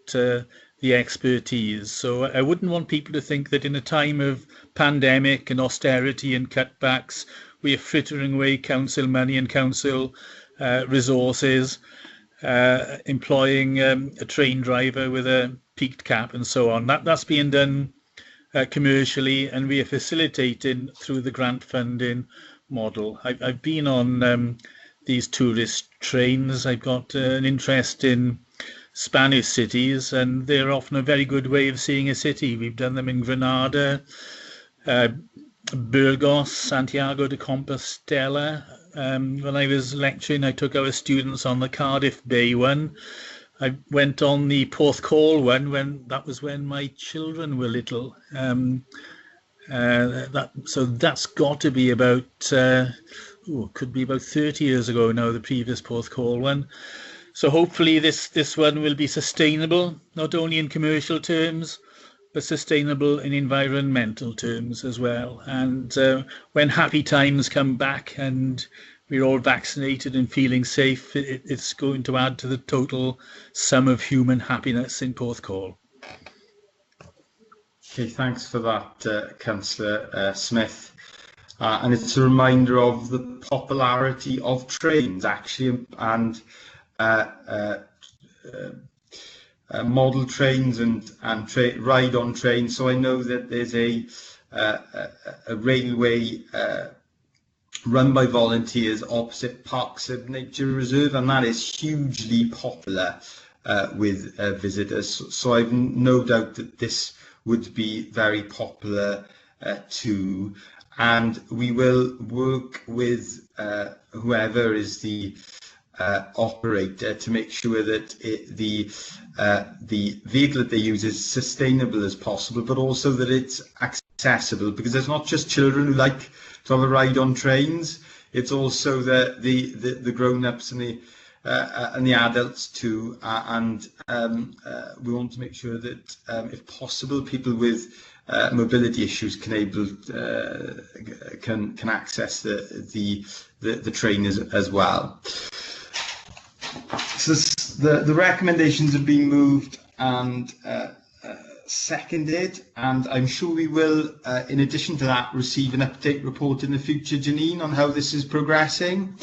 the expertise. So I wouldn't want people to think that in a time of pandemic and austerity and cutbacks, we are frittering away council money and council resources, employing a train driver with a peaked cap and so on. That's being done commercially, and we are facilitating through the grant funding model. I've been on these tourist trains. I've got an interest in Spanish cities, and they're often a very good way of seeing a city. We've done them in Granada, Burgos, Santiago de Compostela. When I was lecturing, I took our students on the Cardiff Bay one. I went on the Porthcawl one when my children were little. So that's got to be about could be about 30 years ago now, the previous Porthcawl one. So hopefully this one will be sustainable, not only in commercial terms, but sustainable in environmental terms as well. And when happy times come back and we're all vaccinated and feeling safe, it's going to add to the total sum of human happiness in Porthcawl. Okay, thanks for that, Councillor Smith. And it's a reminder of the popularity of trains, actually, and model trains and ride-on trains. So I know that there's a railway run by volunteers opposite Parkside Nature Reserve, and that is hugely popular with visitors. So I've no doubt that this would be very popular too. And we will work with whoever is the operator to make sure that the vehicle that they use is sustainable as possible, but also that it's accessible, because it's not just children who like to have a ride on trains, it's also the grown-ups and the adults too, and we want to make sure that if possible people with mobility issues can access the train as well. So the recommendations have been moved and seconded, and I'm sure we will, in addition to that, receive an update report in the future, Janine, on how this is progressing.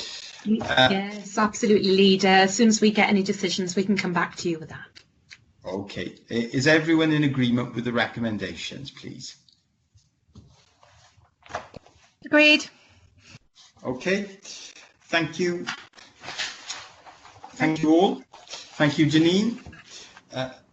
Yes, absolutely, Leader. As soon as we get any decisions, we can come back to you with that. Okay. Is everyone in agreement with the recommendations, please? Agreed. Okay. Thank you. Thank you all. Thank you, Janine.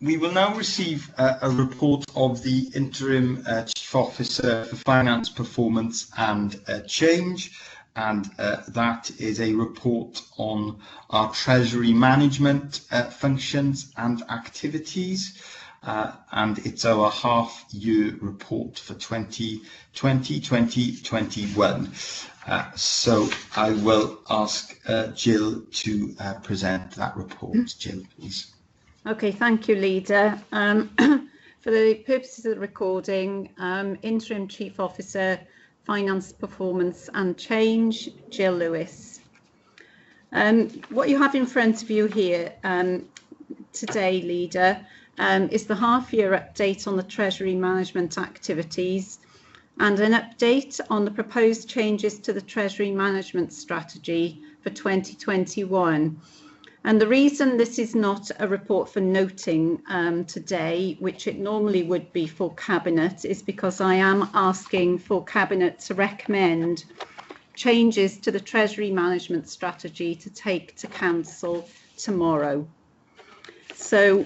We will now receive a report of the Interim Chief Officer for Finance, Performance and Change, and that is a report on our Treasury management functions and activities, and it's our half-year report for 2020-2021. So I will ask Jill to present that report. Jill, please. Okay, thank you, Leader. For the purposes of the recording, Interim Chief Officer, Finance, Performance and Change, Jill Lewis. What you have in front of you here today, Leader, is the half-year update on the Treasury management activities and an update on the proposed changes to the Treasury management strategy for 2021. And the reason this is not a report for noting today, which it normally would be for Cabinet, is because I am asking for Cabinet to recommend changes to the Treasury management strategy to take to Council tomorrow. So,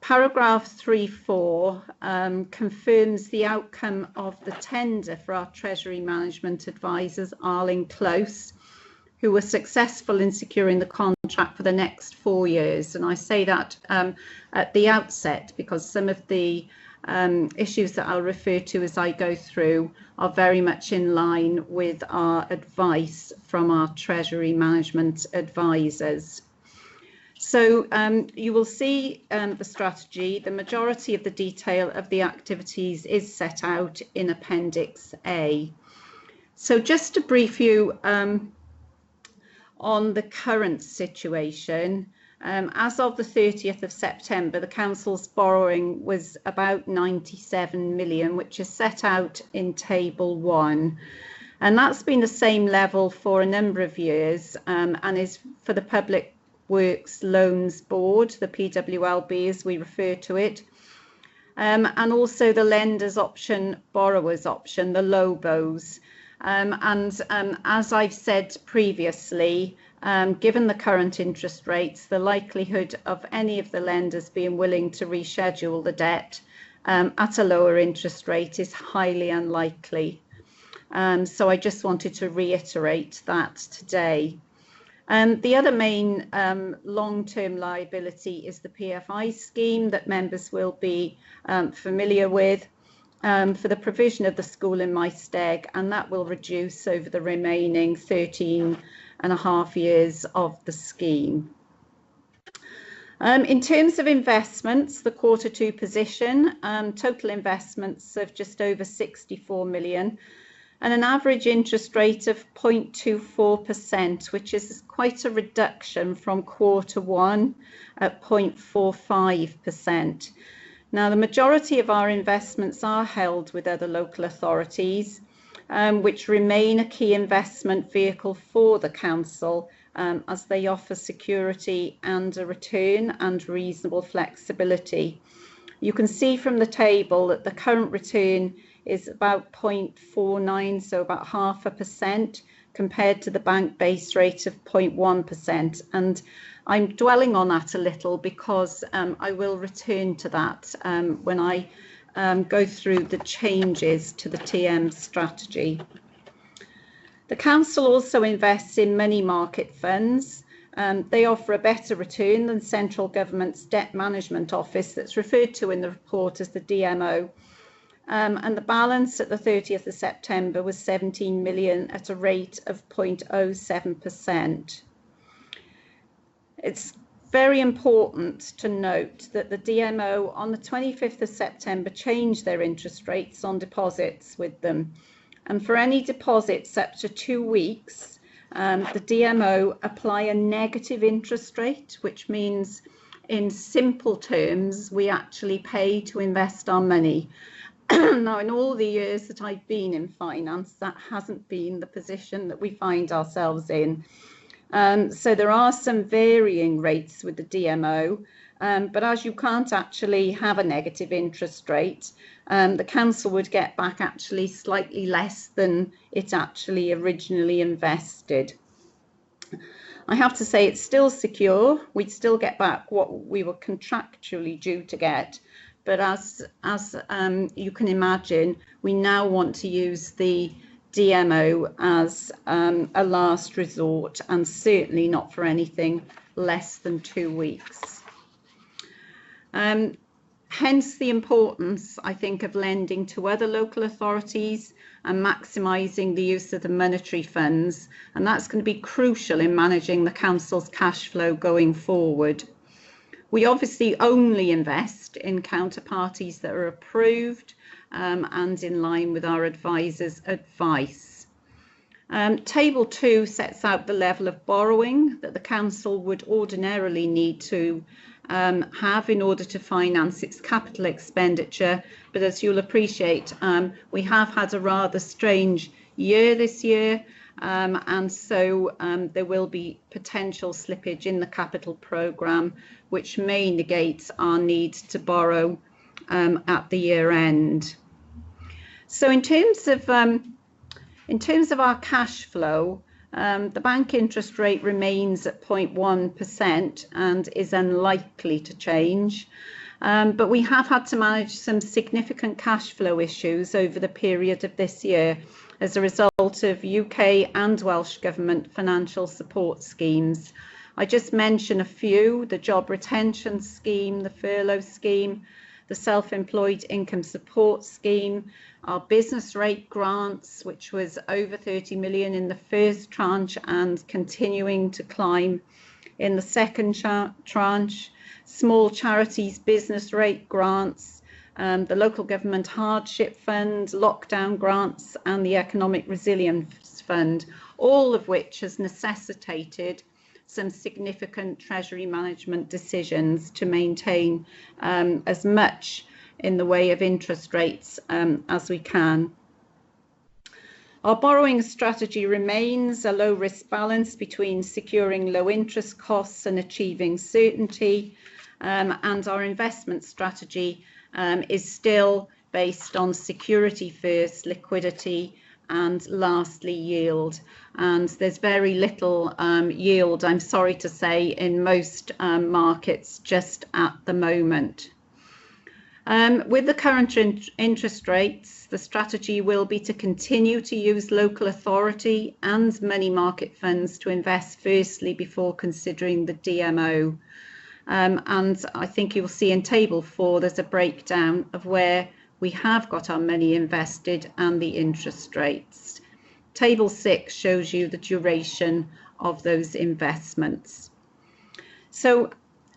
paragraph 3.4 confirms the outcome of the tender for our Treasury Management Advisors, Arling Close, who were successful in securing the contract for the next 4 years. And I say that at the outset because some of the issues that I'll refer to as I go through are very much in line with our advice from our Treasury Management Advisors. So you will see the strategy. The majority of the detail of the activities is set out in Appendix A. So just to brief you on the current situation, as of the 30th of September, the Council's borrowing was about 97 million, which is set out in Table 1. And that's been the same level for a number of years and is for the Public Works Loans Board, the PWLB as we refer to it, and also the lender's option, borrower's option, the LOBOs. As I've said previously, given the current interest rates, the likelihood of any of the lenders being willing to reschedule the debt at a lower interest rate is highly unlikely. So I just wanted to reiterate that today. The other main long-term liability is the PFI scheme that members will be familiar with for the provision of the school in Maesteg, and that will reduce over the remaining 13.5 years of the scheme. In terms of investments, the Q2 position, total investments of just over 64 million, and an average interest rate of 0.24%, which is quite a reduction from Q1 at 0.45%. Now, the majority of our investments are held with other local authorities, which remain a key investment vehicle for the Council as they offer security and a return and reasonable flexibility. You can see from the table that the current return is about 0.49, so about 0.5%, compared to the bank base rate of 0.1%. And I'm dwelling on that a little because I will return to that when I go through the changes to the TM strategy. The Council also invests in money market funds. They offer a better return than Central Government's Debt Management Office that's referred to in the report as the DMO. And the balance at the 30th of September was 17 million at a rate of 0.07%. It's very important to note that the DMO on the 25th of September changed their interest rates on deposits with them. And for any deposits up to 2 weeks, the DMO apply a negative interest rate, which means in simple terms, we actually pay to invest our money. Now, in all the years that I've been in finance, that hasn't been the position that we find ourselves in. So there are some varying rates with the DMO, but as you can't actually have a negative interest rate, the Council would get back actually slightly less than it actually originally invested. I have to say it's still secure. We'd still get back what we were contractually due to get. But as you can imagine, we now want to use the DMO as a last resort and certainly not for anything less than 2 weeks. Hence the importance, I think, of lending to other local authorities and maximising the use of the monetary funds. And that's going to be crucial in managing the Council's cash flow going forward. We obviously only invest in counterparties that are approved and in line with our advisors' advice. Table 2 sets out the level of borrowing that the Council would ordinarily need to have in order to finance its capital expenditure. But as you'll appreciate, we have had a rather strange year this year. And so there will be potential slippage in the capital programme, which may negate our need to borrow at the year end. So in terms of our cash flow, The bank interest rate remains at 0.1% and is unlikely to change. But we have had to manage some significant cash flow issues over the period of this year as a result of UK and Welsh Government financial support schemes. I just mention a few: the Job Retention Scheme, the Furlough Scheme, the Self-Employed Income Support Scheme, our business rate grants, which was over 30 million in the first tranche and continuing to climb in the second tranche, small charities business rate grants, the Local Government Hardship Fund, lockdown grants, and the Economic Resilience Fund, all of which has necessitated some significant Treasury management decisions to maintain as much in the way of interest rates as we can. Our borrowing strategy remains a low risk balance between securing low interest costs and achieving certainty, and our investment strategy is still based on security first, liquidity, and lastly yield. And there's very little yield, I'm sorry to say, in most markets just at the moment. With the current interest rates, the strategy will be to continue to use local authority and money market funds to invest firstly before considering the DMO. And I think you'll see in table 4 there's a breakdown of where we have got our money invested and the interest rates. Table 6 shows you the duration of those investments. So,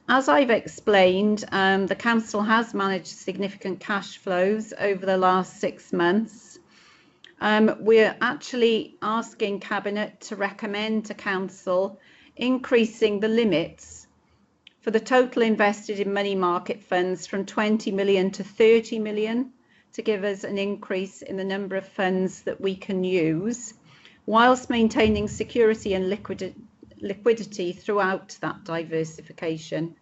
as I've explained, the Council has managed significant cash flows over the last 6 months. We're actually asking Cabinet to recommend to Council increasing the limits for the total invested in money market funds from 20 million to 30 million to give us an increase in the number of funds that we can use, whilst maintaining security and liquidity throughout that diversification.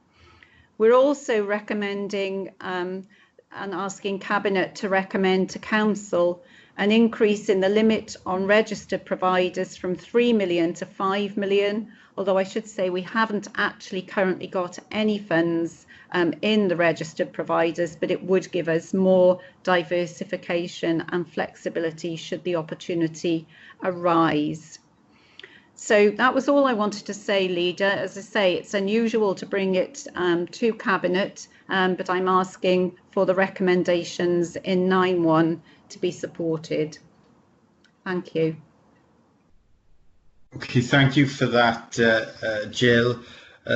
We're also recommending and asking Cabinet to recommend to Council an increase in the limit on registered providers from 3 million to 5 million, although I should say we haven't actually currently got any funds in the registered providers, but it would give us more diversification and flexibility should the opportunity arise. So that was all I wanted to say, Leader. As I say, it's unusual to bring it to Cabinet, but I'm asking for the recommendations in 9.1 to be supported. Thank you. Okay, thank you for that, Jill.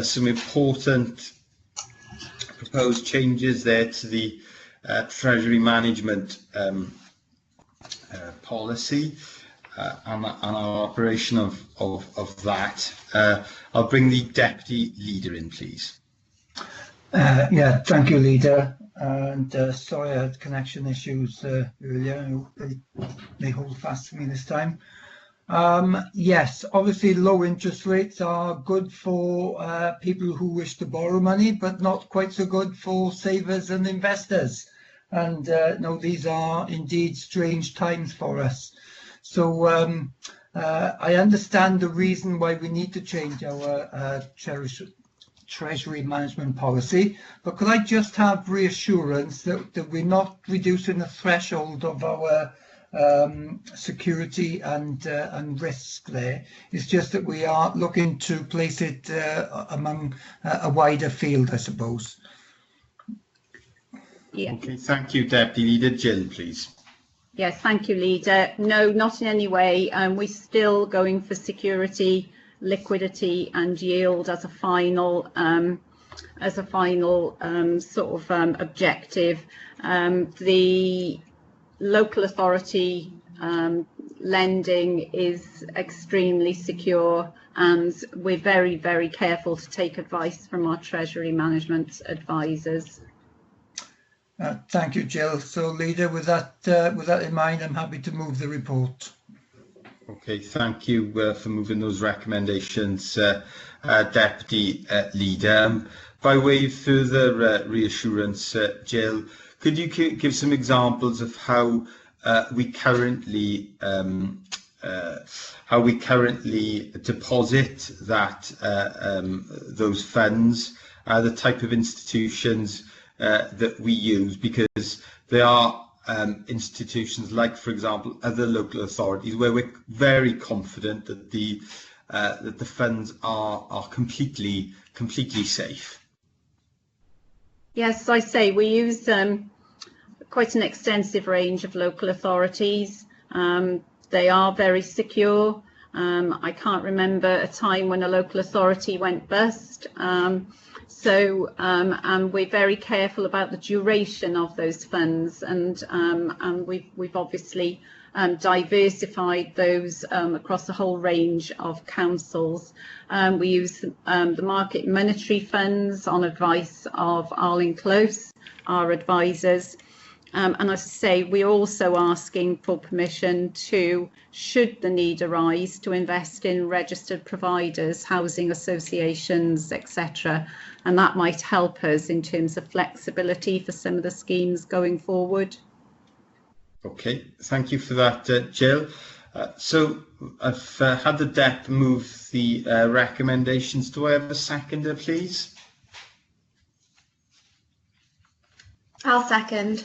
Some important proposed changes there to the Treasury management policy. And our operation of that. I'll bring the Deputy Leader in, please. Yeah, thank you, Leader. And sorry I had connection issues earlier. I hope they hold fast for me this time. Yes, obviously low interest rates are good for people who wish to borrow money, but not quite so good for savers and investors. And no, these are indeed strange times for us. So I understand the reason why we need to change our Treasury management policy, but could I just have reassurance that we're not reducing the threshold of our security and risk there? It's just that we are looking to place it among a wider field, I suppose. Yeah. Okay, thank you, Deputy Leader. Jill, please. Yes, thank you, Leader. No, not in any way. We're still going for security, liquidity, and yield as a final sort of objective. The local authority lending is extremely secure, and we're very, very careful to take advice from our Treasury management advisors. Thank you, Jill. So, Leader, with that in mind, I'm happy to move the report. Okay, thank you for moving those recommendations, Deputy Leader. By way of further reassurance, Jill, could you give some examples of how we currently currently deposit those funds, the type of institutions that we use, because there are institutions like, for example, other local authorities where we're very confident that the funds are completely safe. Yes, as I say, we use quite an extensive range of local authorities. They are very secure. I can't remember a time when a local authority went bust. And we're very careful about the duration of those funds, and we've obviously diversified those across a whole range of councils. We use the market monetary funds on advice of Arlene Close, our advisors. And as I say, we're also asking for permission to, should the need arise, to invest in registered providers, housing associations, etc. And that might help us in terms of flexibility for some of the schemes going forward. Okay, thank you for that, Jill. So I've had the DEP move the recommendations. Do I have a seconder, please? I'll second.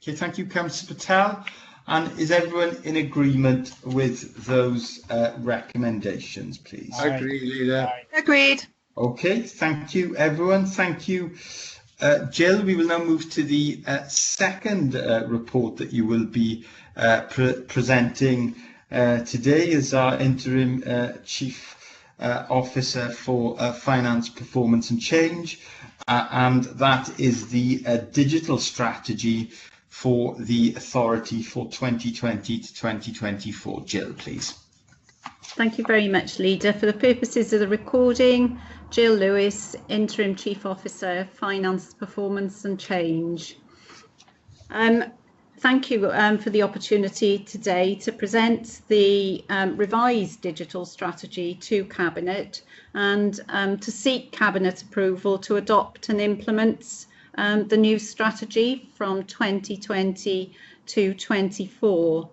Okay, thank you, Councillor Patel. And is everyone in agreement with those recommendations, please? I agree, Leader. Agreed. Okay, thank you, everyone. Thank you, Jill. We will now move to the second report that you will be presenting today as our interim Chief Officer for Finance, Performance and Change, and that is the digital strategy for the authority for 2020 to 2024. Jill, please. Thank you very much, Leader. For the purposes of the recording, Jill Lewis, Interim Chief Officer, Finance, Performance and Change. Thank you for the opportunity today to present the revised digital strategy to Cabinet and to seek Cabinet approval to adopt and implement the new strategy from 2020 to 24.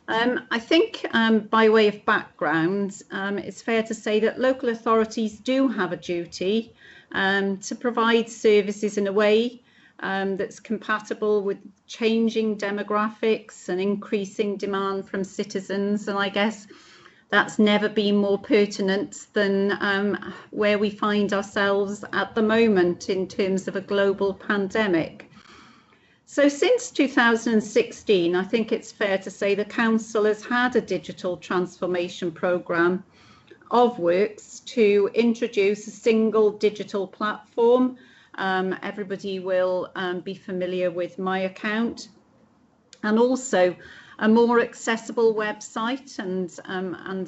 I think by way of background, it's fair to say that local authorities do have a duty to provide services in a way that's compatible with changing demographics and increasing demand from citizens. And I guess that's never been more pertinent than where we find ourselves at the moment in terms of a global pandemic. So since 2016, I think it's fair to say the Council has had a digital transformation programme of works to introduce a single digital platform. Everybody will be familiar with My Account, and also a more accessible website, and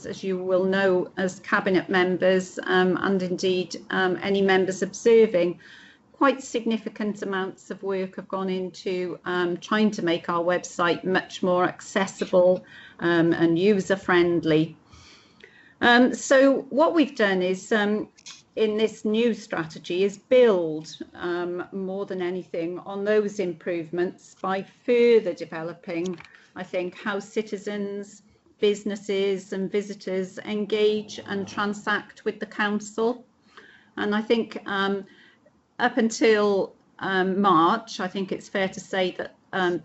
as you will know as Cabinet members and indeed any members observing, quite significant amounts of work have gone into trying to make our website much more accessible and user-friendly. So what we've done is in this new strategy is build more than anything on those improvements by further developing, I think, how citizens, businesses and visitors engage and transact with the Council. And I think up until March, I think it's fair to say that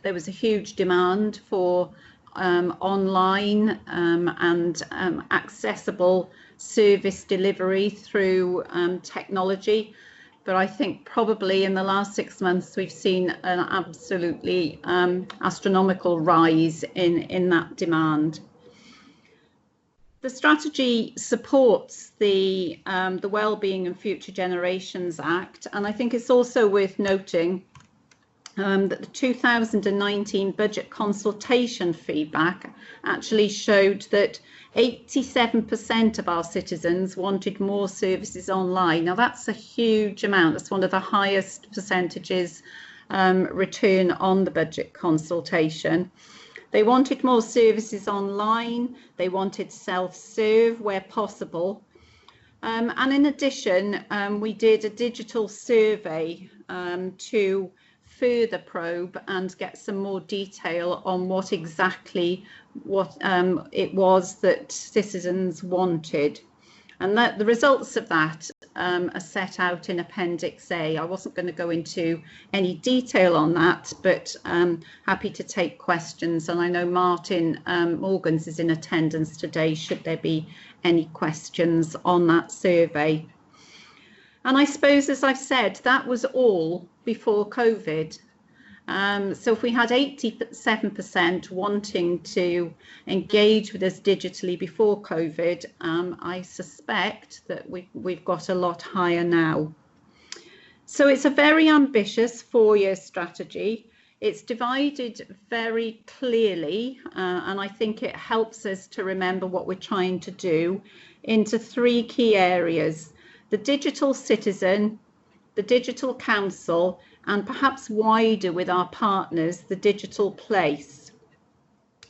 there was a huge demand for online and accessible service delivery through technology. But I think probably in the last 6 months, we've seen an absolutely astronomical rise in that demand. The strategy supports the Wellbeing and Future Generations Act, and I think it's also worth noting that the 2019 budget consultation feedback actually showed that 87% of our citizens wanted more services online. Now that's a huge amount. That's one of the highest percentages return on the budget consultation. They wanted more services online. They wanted self-serve where possible. And in addition, we did a digital survey to further probe and get some more detail on what exactly what it was that citizens wanted. And that the results of that are set out in Appendix A. I wasn't going to go into any detail on that, but happy to take questions. And I know Martin Morgans is in attendance today, should there be any questions on that survey. And I suppose, as I've said, that was all before COVID. So if we had 87% wanting to engage with us digitally before COVID, I suspect that we've got a lot higher now. So it's a very ambitious 4-year strategy. It's divided very clearly, and I think it helps us to remember what we're trying to do, into 3 key areas: the digital citizen, the digital council, and perhaps wider with our partners, the digital place.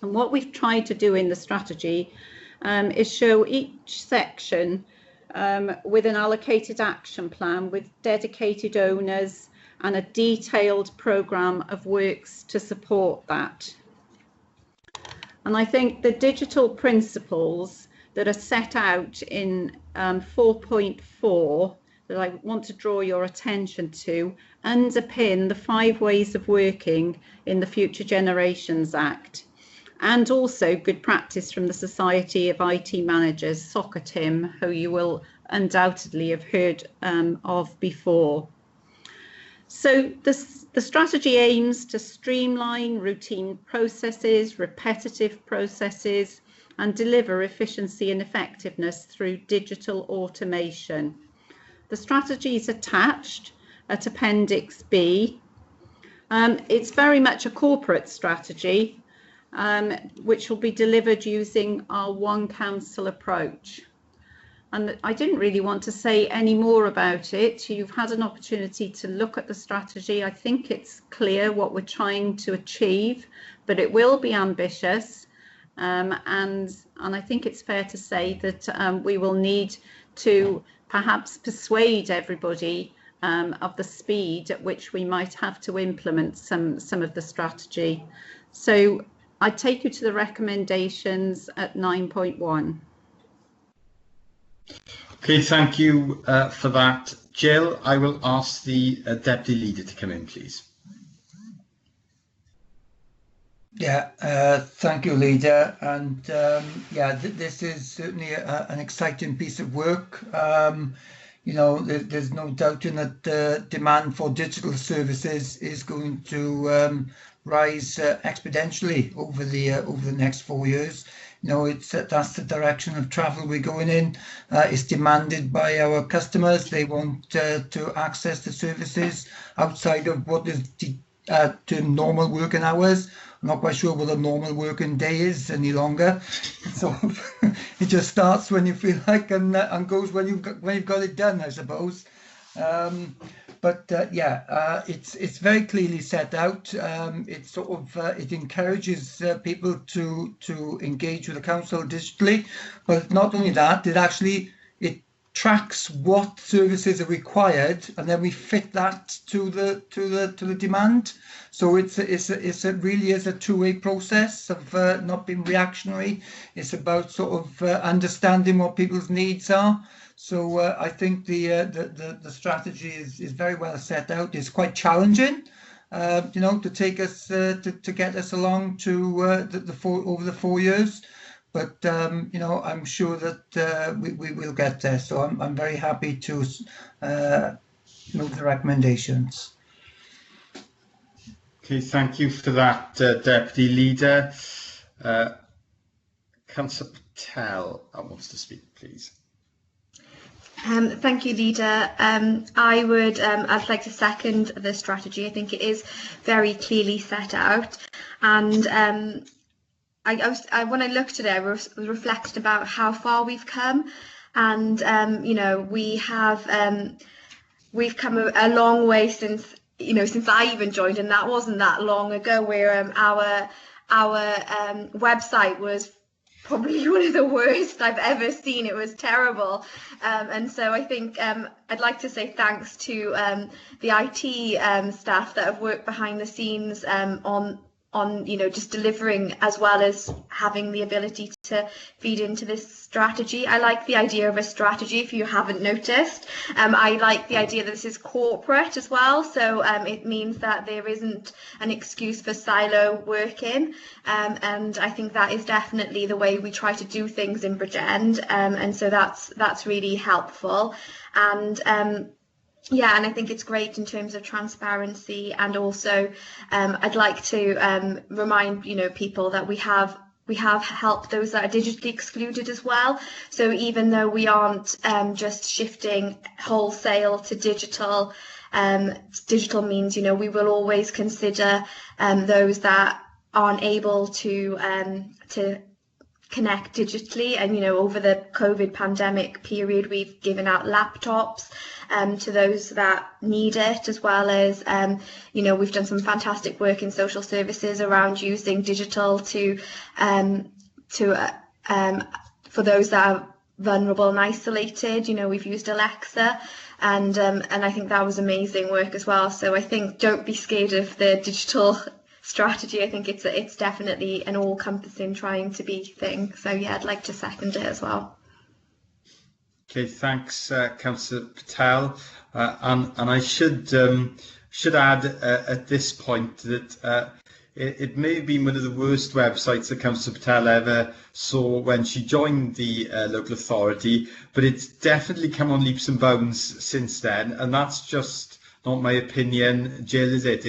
And what we've tried to do in the strategy is show each section with an allocated action plan with dedicated owners and a detailed programme of works to support that. And I think the digital principles that are set out in 4.4 that I want to draw your attention to underpin the 5 ways of working in the Future Generations Act, and also good practice from the Society of IT Managers, SOCATIM, who you will undoubtedly have heard of before. So the strategy aims to streamline routine processes, repetitive processes, and deliver efficiency and effectiveness through digital automation. The strategy is attached at Appendix B. It's very much a corporate strategy, which will be delivered using our One Council approach. And I didn't really want to say any more about it. You've had an opportunity to look at the strategy. I think it's clear what we're trying to achieve, but it will be ambitious. And I think it's fair to say that we will need to perhaps persuade everybody of the speed at which we might have to implement some of the strategy. So I take you to the recommendations at 9.1. Okay, thank you for that. Jill, I will ask the Deputy Leader to come in, please. Yeah, thank you, Leader. And yeah, this is certainly an exciting piece of work. You know, there's no doubting that the demand for digital services is going to rise exponentially over the next 4 years. You know, that's the direction of travel we're going in. It's demanded by our customers. They want to access the services outside of what is termed normal working hours. I'm not quite sure what a normal working day is any longer. So it just starts when you feel like and goes when you've got it done, I suppose. Yeah, it's very clearly set out. It sort of it encourages people to engage with the council digitally, but not only that, it tracks what services are required, and then we fit that to the demand. So it really is a two-way process of not being reactionary. It's about sort of understanding what people's needs are. So I think the strategy is very well set out. It's quite challenging, you know, to take us to get us along to over the 4 years. But you know, I'm sure that we will get there. So I'm very happy to move the recommendations. Okay, thank you for that, Deputy Leader. Councillor Patel wants to speak, please. Thank you, Leader. I'd like to second the strategy. I think it is very clearly set out, and when I looked at it, I was reflected about how far we've come, and you know, we've come a long way since I even joined, and that wasn't that long ago. Where our website was probably one of the worst I've ever seen. It was terrible, and so I think I'd like to say thanks to the IT staff that have worked behind the scenes on just delivering as well as having the ability to feed into this strategy. I like the idea of a strategy, if you haven't noticed. I like the idea that this is corporate as well, so it means that there isn't an excuse for silo working, and I think that is definitely the way we try to do things in Bridgend, and so that's really helpful. And yeah, and I think it's great in terms of transparency, and also I'd like to remind people that we have helped those that are digitally excluded as well. So even though we aren't just shifting wholesale to digital, digital means we will always consider those that aren't able to connect digitally, and over the COVID pandemic period we've given out laptops to those that need it, as well as we've done some fantastic work in social services around using digital for those that are vulnerable and isolated. We've used Alexa, and I think that was amazing work as well. So I think don't be scared of the digital strategy. I think it's definitely an all-encompassing trying to be thing. So yeah, I'd like to second it as well. Okay, thanks, Councillor Patel. And I should add at this point that it may have been one of the worst websites that Councillor Patel ever saw when she joined the local authority, but it's definitely come on leaps and bounds since then, and that's just not my opinion. Jill, is it?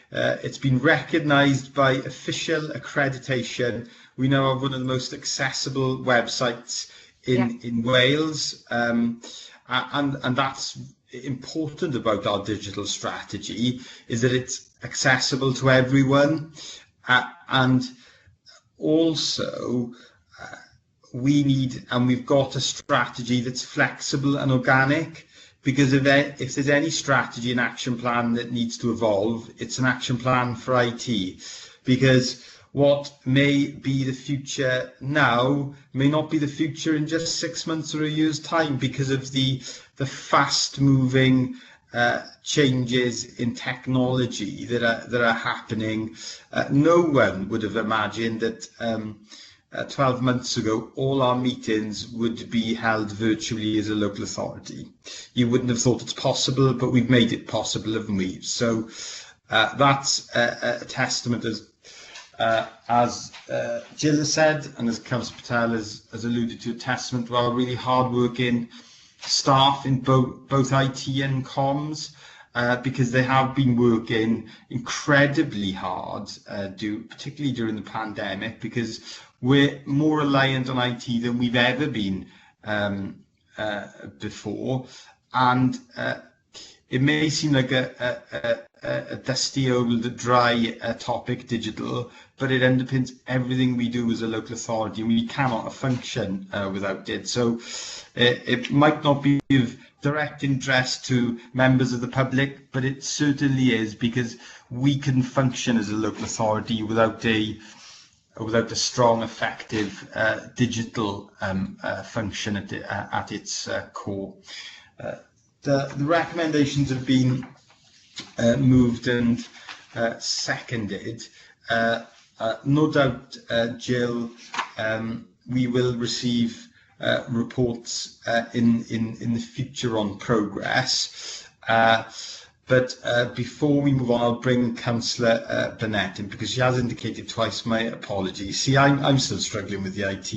It's been recognised by official accreditation. We now have one of the most accessible websites in Wales, and that's important about our digital strategy, is that it's accessible to everyone, and also we've got a strategy that's flexible and organic. Because if there's any strategy and action plan that needs to evolve, it's an action plan for IT. Because what may be the future now may not be the future in just 6 months or a year's time, because of the fast-moving changes in technology that are happening. No one would have imagined that 12 months ago, all our meetings would be held virtually as a local authority. You wouldn't have thought it's possible, but we've made it possible, haven't we? So that's a testament, as Jill has said, and as Councillor Patel has alluded to, a testament to our really hard-working staff in both IT and comms, because they have been working incredibly hard, particularly during the pandemic, because we're more reliant on IT than we've ever been before, and it may seem like a dusty old dry topic, digital, but it underpins everything we do as a local authority, and we cannot function without it. So it might not be of direct interest to members of the public, but it certainly is, because we can function as a local authority without a strong, effective digital function at its core. The recommendations have been moved and seconded. No doubt, Jill, we will receive reports in the future on progress. But before we move on, I'll bring Councillor Burnett in, because she has indicated twice. My apologies. See, I'm still struggling with the IT.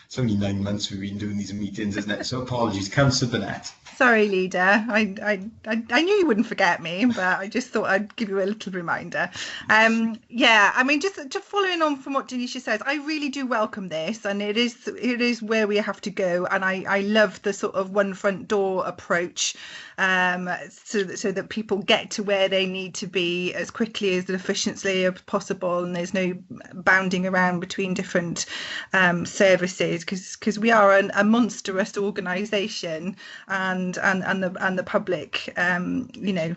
It's only 9 months we've been doing these meetings, isn't it? So apologies. Councillor Burnett. Sorry, Leader. I knew you wouldn't forget me, but I just thought I'd give you a little reminder. Yeah, I mean, just following on from what Denisha says, I really do welcome this, and it is where we have to go. And I love the sort of one front door approach, so that people get to where they need to be as quickly as efficiently as possible, and there's no bounding around between different services, because we are a monstrous organisation, and the public,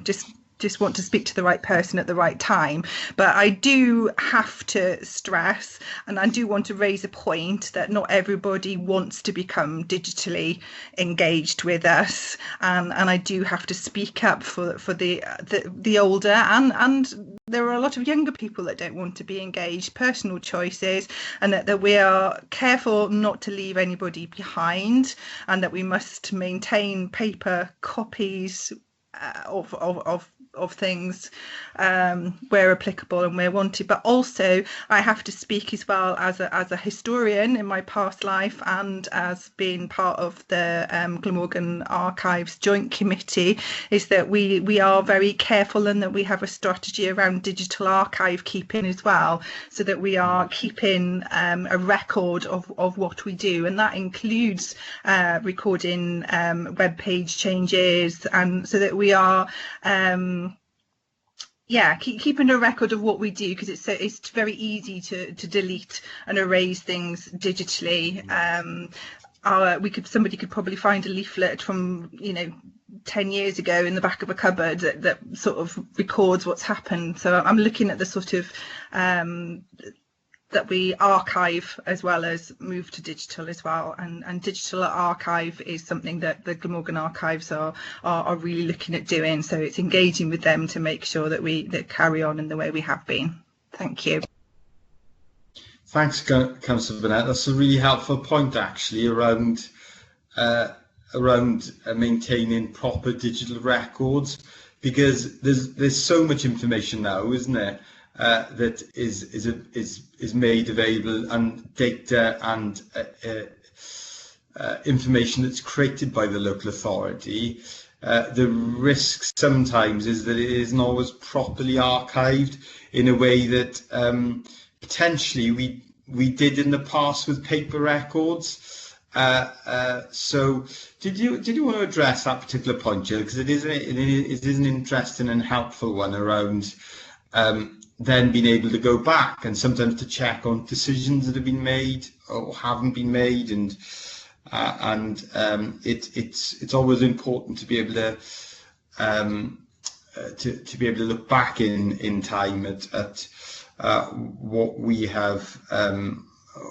just just want to speak to the right person at the right time. But I do have to stress, and I do want to raise a point, that not everybody wants to become digitally engaged with us, and I do have to speak up for the older, and there are a lot of younger people that don't want to be engaged, personal choices, and that we are careful not to leave anybody behind, and that we must maintain paper copies of things where applicable and where wanted. But also I have to speak as well as a historian in my past life, and as being part of the Glamorgan Archives Joint Committee, is that we are very careful, and that we have a strategy around digital archive keeping as well, so that we are keeping a record of what we do, and that includes recording web page changes, and so that we are keeping a record of what we do, because it's very easy to delete and erase things digitally. Somebody could probably find a leaflet from 10 years ago in the back of a cupboard that sort of records what's happened. So I'm looking at the sort of that we archive as well as move to digital as well, and digital archive is something that the Glamorgan Archives are really looking at doing, so it's engaging with them to make sure that we carry on in the way we have been. Thank you. Thanks, Councillor Burnett. That's a really helpful point, actually, around maintaining proper digital records, because there's so much information now, isn't there, that is made available, and data and information that's created by the local authority. The risk sometimes is that it isn't always properly archived in a way that potentially we did in the past with paper records. So did you want to address that particular point, Jill? Because it is an interesting and helpful one around then being able to go back and sometimes to check on decisions that have been made or haven't been made, and it's always important to be able to be able to look back in time at what we have,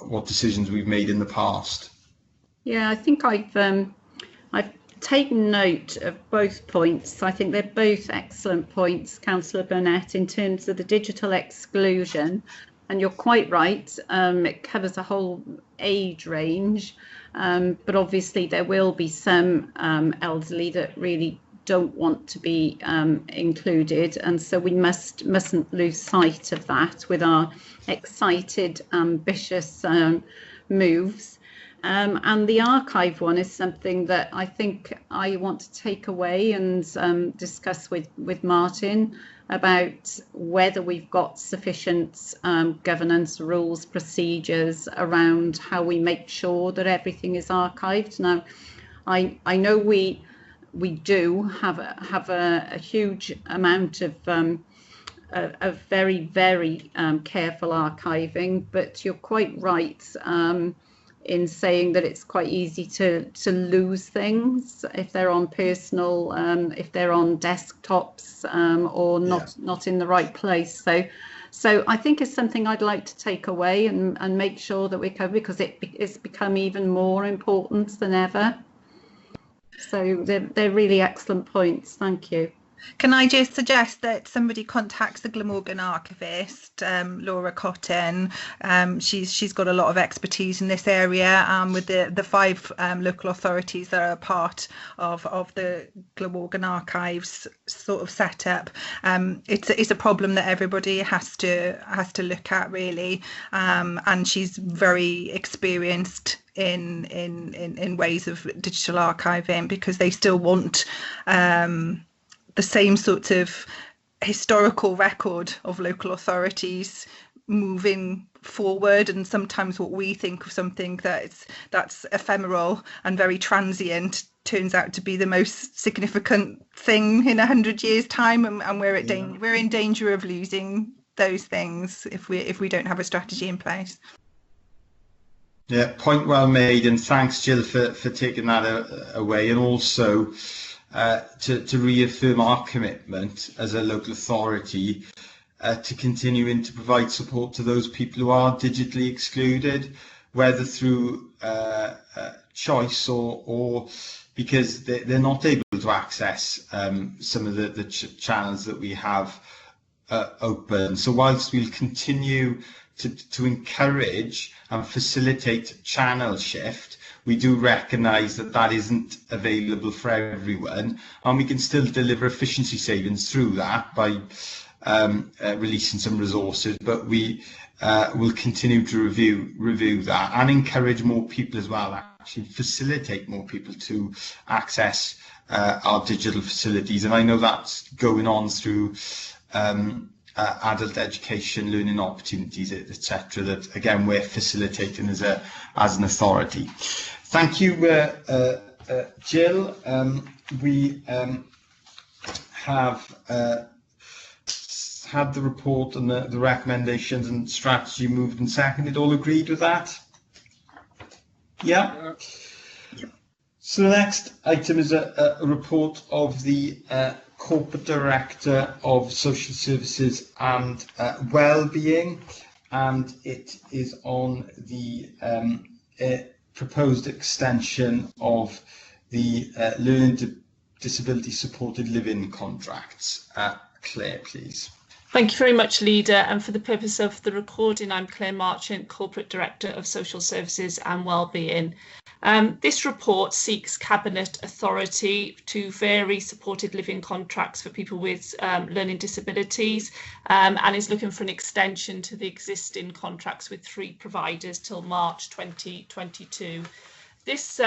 what decisions we've made in the past. Yeah, I think I've taken note of both points. I think they're both excellent points, Councillor Burnett, in terms of the digital exclusion. And you're quite right, it covers a whole age range, but obviously there will be some elderly that really don't want to be included, and so we mustn't lose sight of that with our excited, ambitious moves. And the archive one is something that I think I want to take away and discuss with Martin about whether we've got sufficient governance rules, procedures around how we make sure that everything is archived. Now, I know we do have a huge amount of very, very careful archiving, but you're quite right in saying that it's quite easy to lose things if they're on personal, if they're on desktops or not in the right place. So I think it's something I'd like to take away and make sure that we cover, because it's become even more important than ever. So they're really excellent points. Thank you. Can I just suggest that somebody contacts the Glamorgan archivist, Laura Cotton? She's got a lot of expertise in this area, with the 5 local authorities that are part of the Glamorgan Archives sort of setup. It's a problem that everybody has to look at, really, and she's very experienced in ways of digital archiving, because they still want the same sort of historical record of local authorities moving forward, and sometimes what we think of something that's ephemeral and very transient turns out to be the most significant thing in 100 years' time, and we're in danger of losing those things if we don't have a strategy in place. Yeah, point well made, and thanks, Jill, for taking that away, and also to reaffirm our commitment as a local authority to continuing to provide support to those people who are digitally excluded, whether through choice or because they're not able to access some of the channels that we have open. So whilst we'll continue to encourage and facilitate channel shift, we do recognise that that isn't available for everyone, and we can still deliver efficiency savings through that by releasing some resources, but we will continue to review that and encourage more people as well, actually facilitate more people to access our digital facilities. And I know that's going on through adult education, learning opportunities, etc. That again we're facilitating as an authority. Thank you, Jill. We have had the report and the recommendations and strategy moved and seconded. All agreed with that? Yeah. So the next item is a report of the Corporate Director of Social Services and Wellbeing, and it is on the proposed extension of the learning disability supported living contracts. Claire, please. Thank you very much, Leader. And for the purpose of the recording, I'm Claire Marchant, Corporate Director of Social Services and Wellbeing. This report seeks Cabinet authority to vary supported living contracts for people with learning disabilities and is looking for an extension to the existing contracts with 3 providers till March 2022. This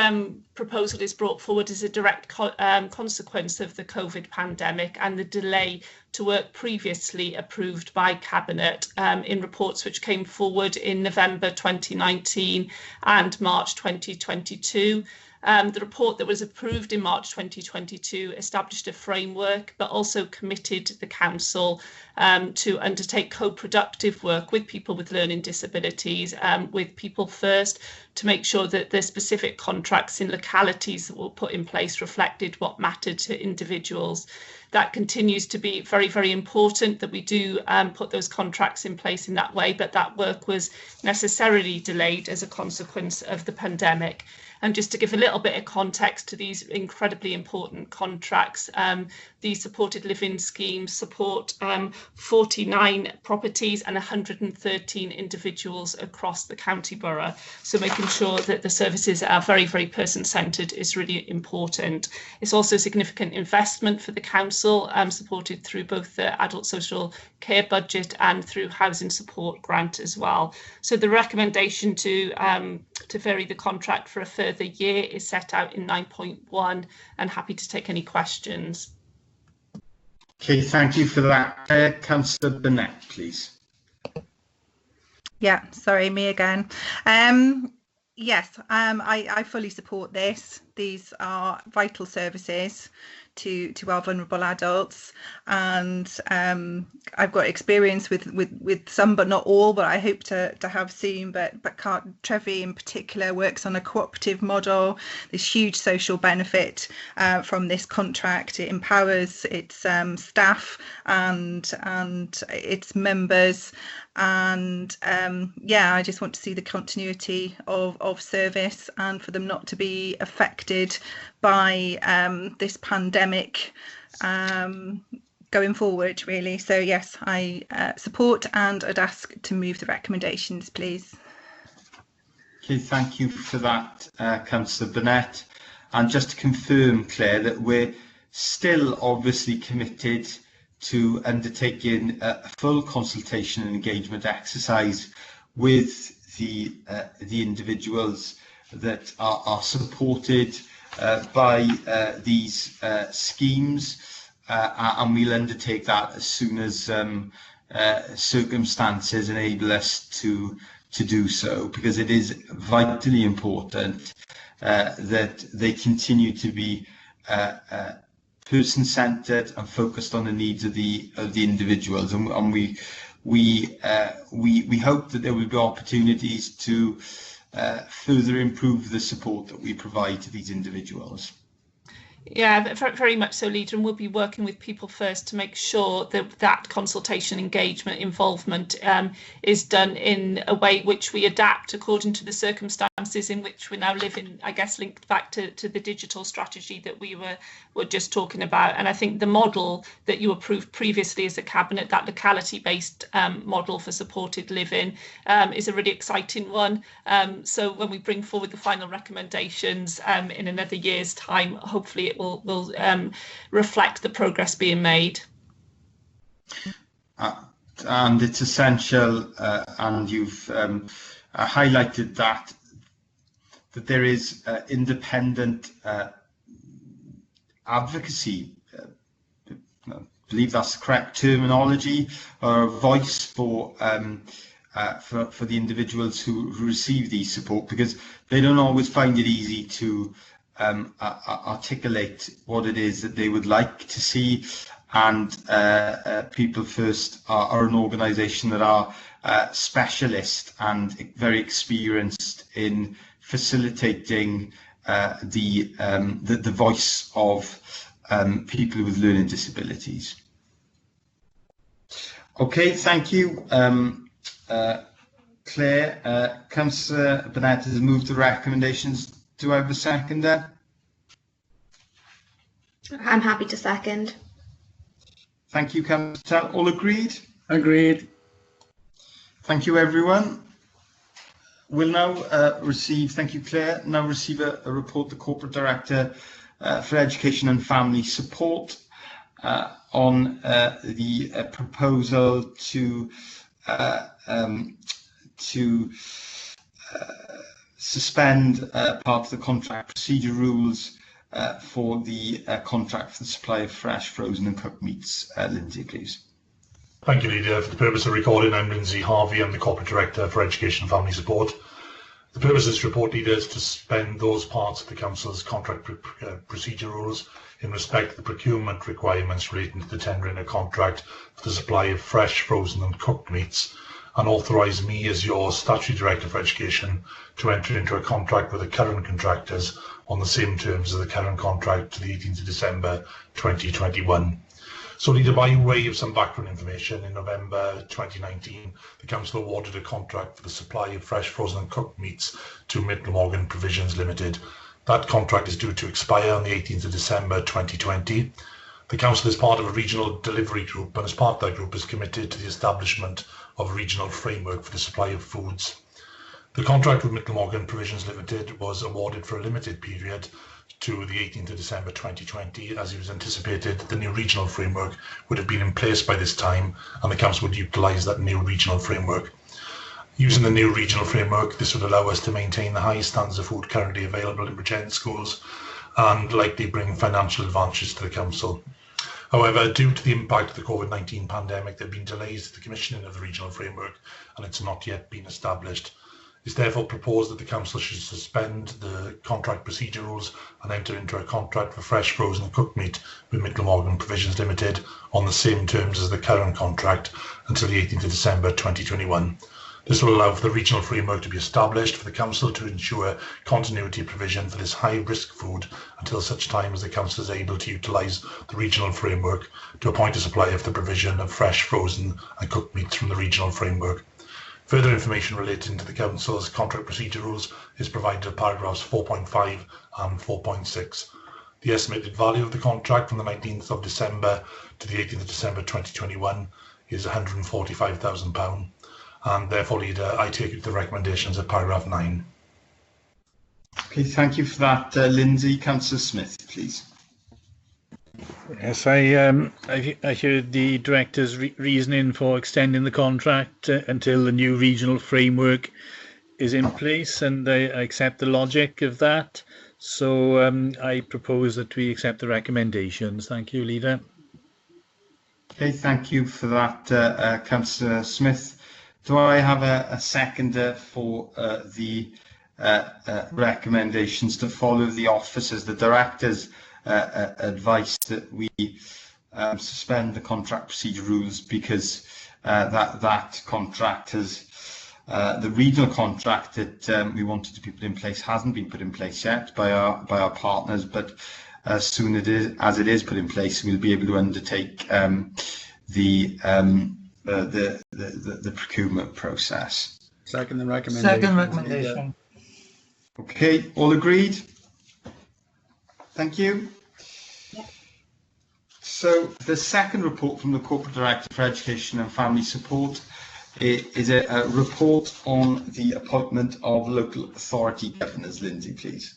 proposal is brought forward as a direct consequence of the COVID pandemic and the delay to work previously approved by Cabinet in reports which came forward in November 2019 and March 2022. The report that was approved in March 2022 established a framework, but also committed the Council to undertake co-productive work with people with learning disabilities, with People First, to make sure that the specific contracts in localities that were put in place reflected what mattered to individuals. That continues to be very, very important that we do put those contracts in place in that way, but that work was necessarily delayed as a consequence of the pandemic. And just to give a little bit of context to these incredibly important contracts, these supported living schemes support 49 properties and 113 individuals across the county borough. So making sure that the services are very, very person-centred is really important. It's also a significant investment for the council, supported through both the adult social care budget and through housing support grant as well. So the recommendation to vary the contract for a further year is set out in 9.1, and happy to take any questions. Okay, thank you for that. Councillor Burnett, please. Yeah, sorry, me again. Yes, I fully support this. These are vital services to our vulnerable adults, and I've got experience with some but not all, but I hope to have soon. But Trevi in particular works on a cooperative model. There's huge social benefit from this contract. It empowers its staff and its members, and yeah, I just want to see the continuity of service and for them not to be affected by this pandemic going forward, really. So yes, I support, and I'd ask to move the recommendations, please. Okay, thank you for that, Councillor Burnett. And just to confirm, Claire, that we're still obviously committed to undertaking a full consultation and engagement exercise with the individuals that are supported by these schemes, and we'll undertake that as soon as circumstances enable us to do so, because it is vitally important that they continue to be person-centred and focused on the needs of the individuals, and we hope that there will be opportunities to further improve the support that we provide to these individuals. Yeah, very much so, Leader, and we'll be working with People First to make sure that that consultation, engagement, involvement is done in a way which we adapt according to the circumstances in which we're now living, I guess, linked back to the digital strategy that we were just talking about. And I think the model that you approved previously as a Cabinet, that locality-based model for supported living, is a really exciting one. So when we bring forward the final recommendations in another year's time, hopefully it will reflect the progress being made. And it's essential, and you've highlighted that there is independent advocacy. I believe that's the correct terminology, or a voice for the individuals who receive these support, because they don't always find it easy to articulate what it is that they would like to see. And People First are an organisation that are specialist and very experienced in facilitating the voice of people with learning disabilities. Okay, thank you, Claire. Councillor Burnett has moved the recommendations. Do I have a seconder? I'm happy to second. Thank you, Councillor. All agreed? Agreed. Thank you, everyone. We'll now receive, thank you, Claire, now receive a report, the Corporate Director for Education and Family Support on the proposal to suspend part of the contract procedure rules for the contract for the supply of fresh, frozen and cooked meats. Lindsay, please. Thank you, Leader. For the purpose of recording, I'm Lindsay Harvey. I'm the Corporate Director for Education and Family Support. The purpose of this report, Leader, is to suspend those parts of the Council's contract procedure rules in respect to the procurement requirements relating to the tendering a contract for the supply of fresh, frozen and cooked meats, and authorise me as your Statutory Director for Education to enter into a contract with the current contractors on the same terms as the current contract to the 18th of December 2021. So, Leader, by way of some background information, in November 2019, the Council awarded a contract for the supply of fresh, frozen and cooked meats to Mitchell Provisions Limited. That contract is due to expire on the 18th of December 2020. The Council is part of a regional delivery group, and as part of that group is committed to the establishment of a regional framework for the supply of foods. The contract with Mitchell Provisions Limited was awarded for a limited period to the 18th of December 2020, as it was anticipated the new regional framework would have been in place by this time, and the Council would utilise that new regional framework. Using the new regional framework, this would allow us to maintain the high standards of food currently available in Bridgend schools and likely bring financial advantages to the Council. However, due to the impact of the COVID-19 pandemic, there have been delays to the commissioning of the regional framework, and it's not yet been established. It's therefore proposed that the Council should suspend the contract procedure rules and enter into a contract for fresh, frozen and cooked meat with Mitchell Provisions Limited on the same terms as the current contract until the 18th of December 2021. This will allow for the regional framework to be established for the Council to ensure continuity of provision for this high-risk food until such time as the Council is able to utilise the regional framework to appoint a supplier for the provision of fresh, frozen and cooked meats from the regional framework. Further information relating to the Council's contract procedure rules is provided in paragraphs 4.5 and 4.6. The estimated value of the contract from the 19th of December to the 18th of December 2021 is £145,000, and therefore, Leader, I take you to the recommendations at paragraph 9. Okay, thank you for that, Lindsay. Councillor Smith, please. Yes, I heard the Director's reasoning for extending the contract until the new regional framework is in place, and I accept the logic of that. So I propose that we accept the recommendations. Thank you, Leader. Okay, thank you for that, Councillor Smith. Do I have a seconder for the recommendations to follow the officers, the Director's advice that we suspend the contract procedure rules, because that contract has the regional contract that we wanted to be put in place hasn't been put in place yet by our partners, but as soon as it is put in place, we'll be able to undertake the procurement process. Second the recommendation. Second recommendation. Okay, all agreed? Thank you. So the second report from the Corporate Director for Education and Family Support is a report on the appointment of local authority governors. Lindsay, please.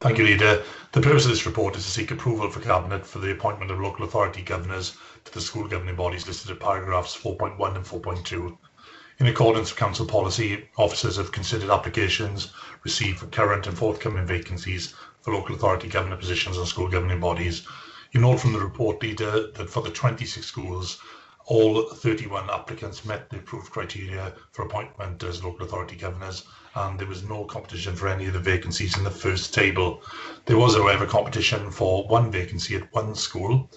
Thank you, Leader. The purpose of this report is to seek approval for Cabinet for the appointment of local authority governors to the school governing bodies listed at paragraphs 4.1 and 4.2. In accordance with Council policy, officers have considered applications received for current and forthcoming vacancies for local authority governor positions on school governing bodies. You note from the report, Leader, that for the 26 schools, all 31 applicants met the approved criteria for appointment as local authority governors, and there was no competition for any of the vacancies in the first table. There was, however, competition for one vacancy at one school,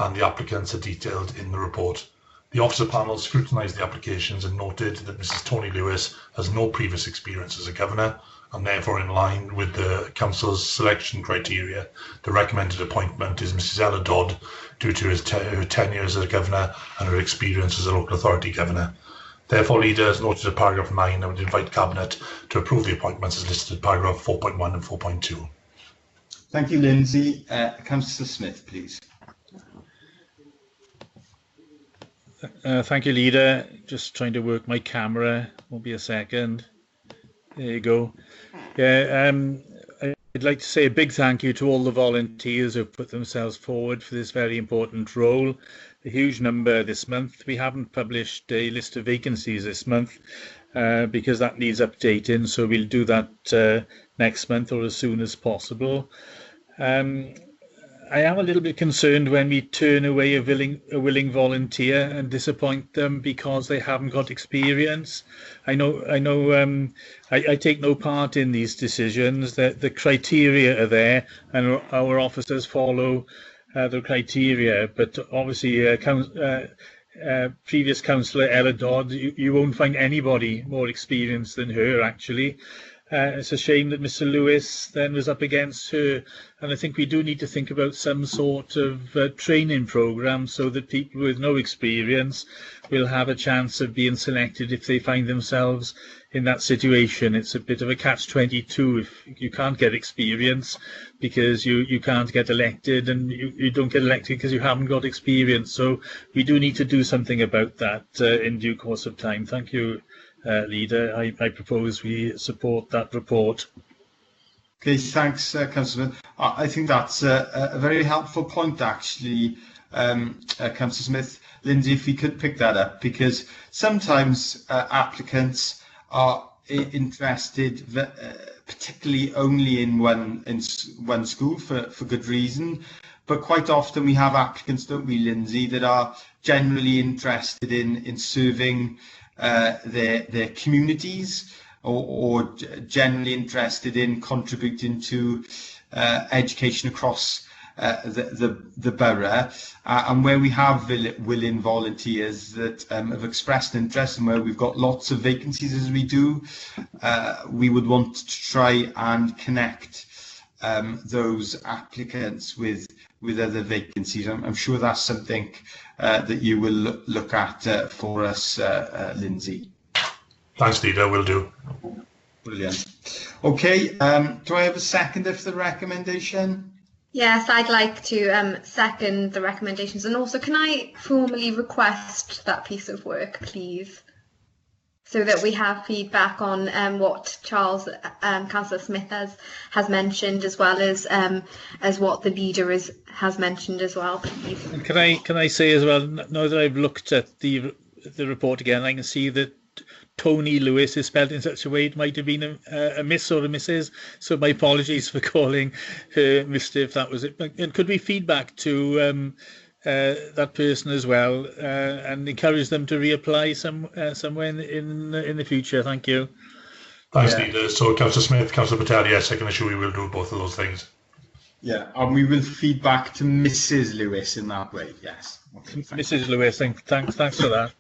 and the applicants are detailed in the report. The officer panel scrutinised the applications and noted that Mrs. Tony Lewis has no previous experience as a governor, and therefore in line with the Council's selection criteria, the recommended appointment is Mrs. Ella Dodd, due to her tenure as a governor and her experience as a local authority governor. Therefore, Leader, as noted at paragraph 9, I would invite Cabinet to approve the appointments as listed at paragraph 4.1 and 4.2. Thank you, Lindsay. Councillor Smith, please. Thank you, Leader. Just trying to work my camera. Won't be a second. There you go. Yeah, I'd like to say a big thank you to all the volunteers who've put themselves forward for this very important role. A huge number this month. We haven't published a list of vacancies this month because that needs updating, so we'll do that next month or as soon as possible. I am a little bit concerned when we turn away a willing volunteer and disappoint them because they haven't got experience. I take no part in these decisions. The criteria are there, and our officers follow the criteria. But obviously, previous councillor Ella Dodd, you won't find anybody more experienced than her, actually. It's a shame that Mr. Lewis then was up against her, and I think we do need to think about some sort of training programme so that people with no experience will have a chance of being selected if they find themselves in that situation. It's a bit of a catch-22 if you can't get experience because you can't get elected, and you don't get elected because you haven't got experience. So we do need to do something about that in due course of time. Thank you. Leader, I propose we support that report. Okay, thanks, Councillor. I think that's a very helpful point, actually, Councillor Smith. Lindsay, if we could pick that up, because sometimes applicants are interested, particularly only in one school for good reason. But quite often we have applicants, don't we, Lindsay, that are generally interested in serving their communities or generally interested in contributing to education across the borough, and where we have willing volunteers that have expressed interest and where we've got lots of vacancies as we do, we would want to try and connect those applicants with other vacancies. I'm sure that's something that you will look at for us, Lindsay. Thanks, Leader, will do. Brilliant. Okay, do I have a seconder for the recommendation? Yes, I'd like to second the recommendations, and also can I formally request that piece of work, please, so that we have feedback on what Charles, Councillor Smith has mentioned, as well as what the leader has mentioned as well, please. And can I say as well, now that I've looked at the report again, I can see that Tony Lewis is spelled in such a way it might have been a miss or a missus. So my apologies for calling her Mr. if that was it. And could we feedback to that person as well and encourage them to reapply somewhere in the future? Thank you. Thanks, Leader. So Councillor Smith, Councillor Patel, yes, I can assure we will do both of those things. Yeah, and we will feed back to Mrs. Lewis in that way. Yes. Okay, Mrs. Lewis, thanks for that.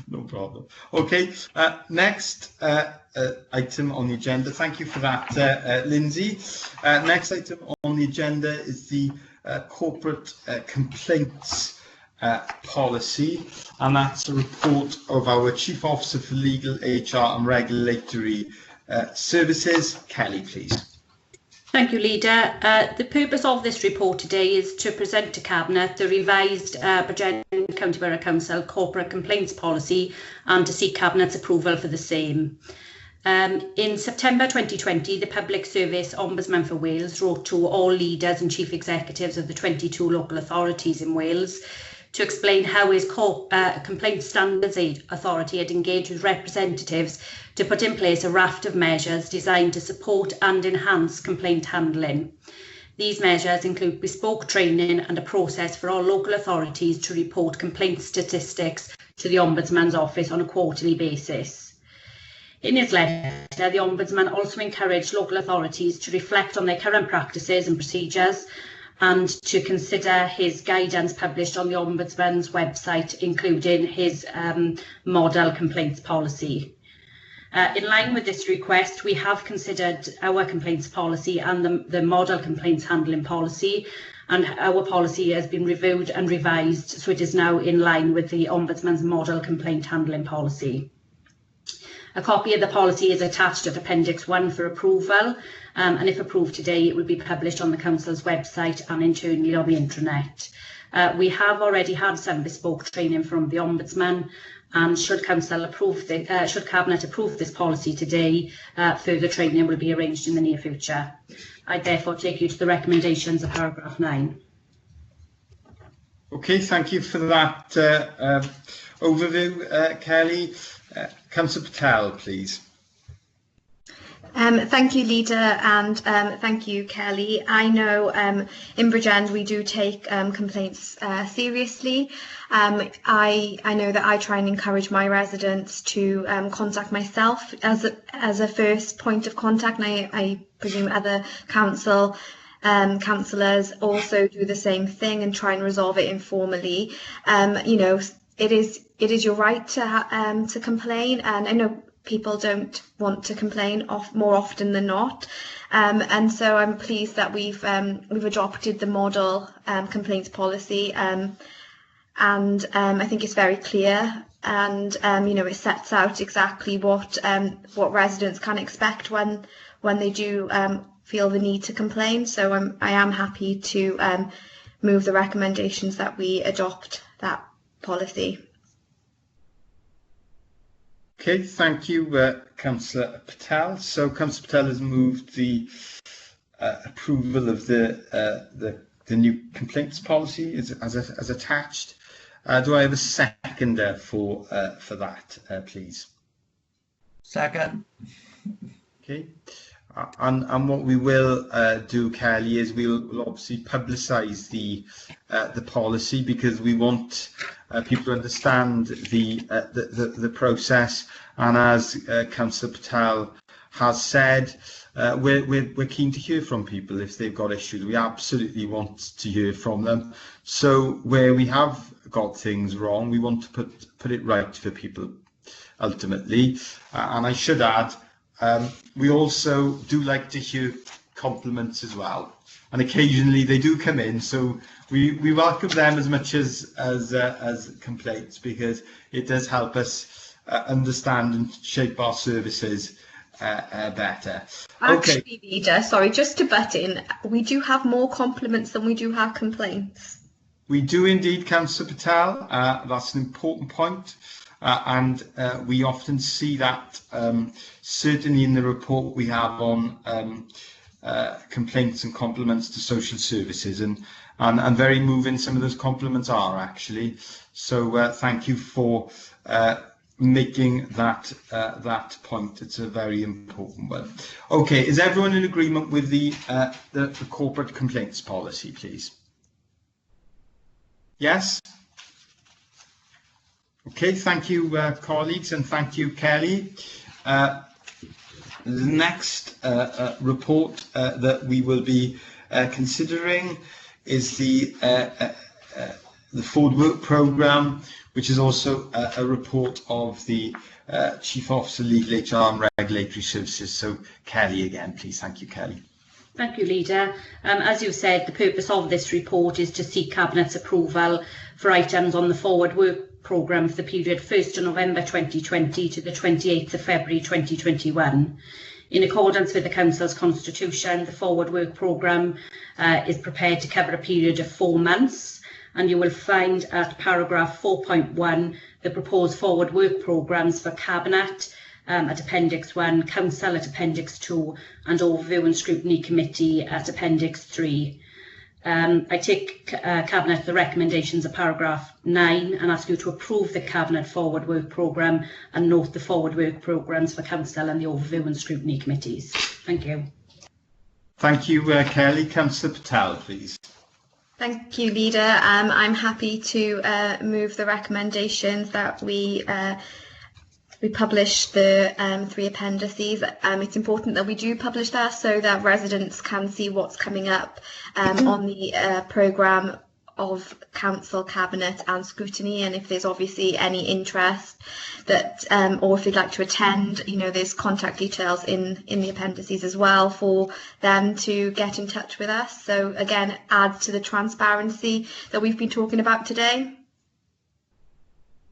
No problem. Okay, next item on the agenda. Thank you for that, Lindsay. Next item on the agenda is the corporate complaints policy, and that's a report of our Chief Officer for Legal, HR and Regulatory Services. Kelly, please. Thank you, Leader. The purpose of this report today is to present to Cabinet the revised Bridgend County Borough Council corporate complaints policy and to seek Cabinet's approval for the same. In September 2020, the Public Service Ombudsman for Wales wrote to all leaders and chief executives of the 22 local authorities in Wales to explain how his Complaint Standards Authority had engaged with representatives to put in place a raft of measures designed to support and enhance complaint handling. These measures include bespoke training and a process for all local authorities to report complaint statistics to the Ombudsman's office on a quarterly basis. In his letter, the Ombudsman also encouraged local authorities to reflect on their current practices and procedures and to consider his guidance published on the Ombudsman's website, including his model complaints policy. In line with this request, we have considered our complaints policy and the model complaints handling policy, and our policy has been reviewed and revised, so it is now in line with the Ombudsman's model complaint handling policy. A copy of the policy is attached at Appendix 1 for approval, and if approved today, it will be published on the Council's website and internally on the intranet. We have already had some bespoke training from the Ombudsman, and should Cabinet approve this policy today, further training will be arranged in the near future. I therefore take you to the recommendations of paragraph 9. Okay, thank you for that overview, Kelly. Councillor Patel, please. Thank you, Leader, and thank you, Kelly. I know in Bridgend we do take complaints seriously. I know that I try and encourage my residents to contact myself as a first point of contact, and I presume other councillors also do the same thing and try and resolve it informally. You know, it is your right to complain, and I know people don't want to complain more often than not, and so I'm pleased that we've adopted the model complaints policy, and I think it's very clear, and you know, it sets out exactly what residents can expect when they do feel the need to complain. So I am happy to move the recommendations that we adopt that policy. Okay, thank you, Councillor Patel. So Councillor Patel has moved the approval of the new complaints policy as attached. Do I have a seconder for that, please? Second. Okay. And what we will do, Kelly, is we'll obviously publicise the policy, because we want people to understand the process. And as Councillor Patel has said, we're keen to hear from people if they've got issues. We absolutely want to hear from them. So where we have got things wrong, we want to put it right for people ultimately. And I should add, we also do like to hear compliments as well, and occasionally they do come in, so we welcome them as much as complaints, because it does help us understand and shape our services better. Actually, okay. Leader, sorry, just to butt in, we do have more compliments than we do have complaints. We do indeed, Councillor Patel. That's an important point. And we often see that certainly in the report we have on complaints and compliments to social services, and very moving some of those compliments are actually. So thank you for making that point. It's a very important one. Okay, is everyone in agreement with the corporate complaints policy, please? Yes? Okay, thank you, colleagues, and thank you, Kelly. The next report that we will be considering is the the Forward Work Programme, which is also a report of the Chief Officer Legal HR and Regulatory Services. So Kelly again, please. Thank you, Kelly. Thank you, Leader. As you said, the purpose of this report is to seek Cabinet's approval for items on the Forward Work Programme for the period 1st of November 2020 to the 28th of February 2021. In accordance with the Council's constitution, the Forward Work Programme is prepared to cover a period of 4 months, and you will find at paragraph 4.1 the proposed Forward Work Programmes for Cabinet at Appendix 1, Council at Appendix 2, and Overview and Scrutiny Committee at Appendix 3. I take Cabinet the recommendations of paragraph 9 and ask you to approve the Cabinet Forward Work Programme and note the Forward Work Programmes for Council and the Overview and Scrutiny Committees. Thank you. Thank you, Kelly. Councillor Patel, please. Thank you, Leader. I'm happy to move the recommendations that we publish the 3 appendices. It's important that we do publish that so that residents can see what's coming up on the programme of Council, Cabinet and Scrutiny, and if there's obviously any interest that or if they'd like to attend, you know, there's contact details in the appendices as well for them to get in touch with us. So again, it adds to the transparency that we've been talking about today.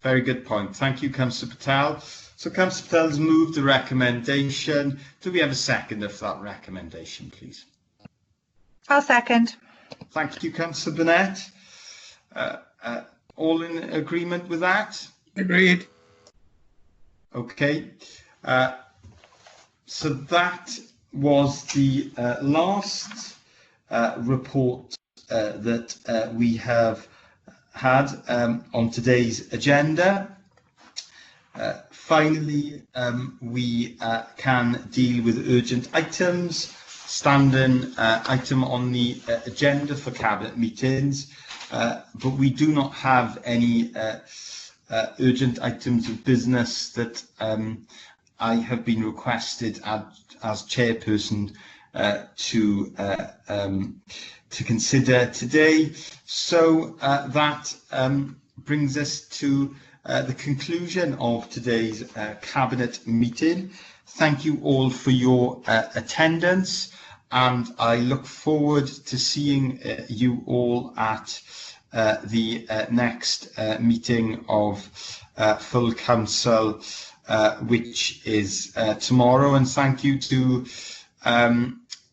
Very good point. Thank you, Councillor Patel. So Councillor Patel has moved the recommendation. Do we have a seconder for that recommendation, please? I'll second. Thank you, Councillor Burnett. All in agreement with that? Agreed. Okay. So that was the last report that we have had on today's agenda. Finally, we can deal with urgent items. Standing item on the agenda for Cabinet meetings, but we do not have any urgent items of business that I have been requested as chairperson to consider today. So that brings us to the conclusion of today's Cabinet meeting. Thank you all for your attendance, and I look forward to seeing you all at the next meeting of full council, which is tomorrow. And thank you to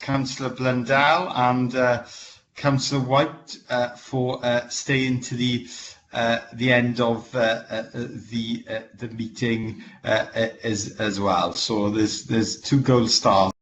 Councillor Blundell and Councillor White for staying to the end of the meeting as well. So there's 2 gold stars.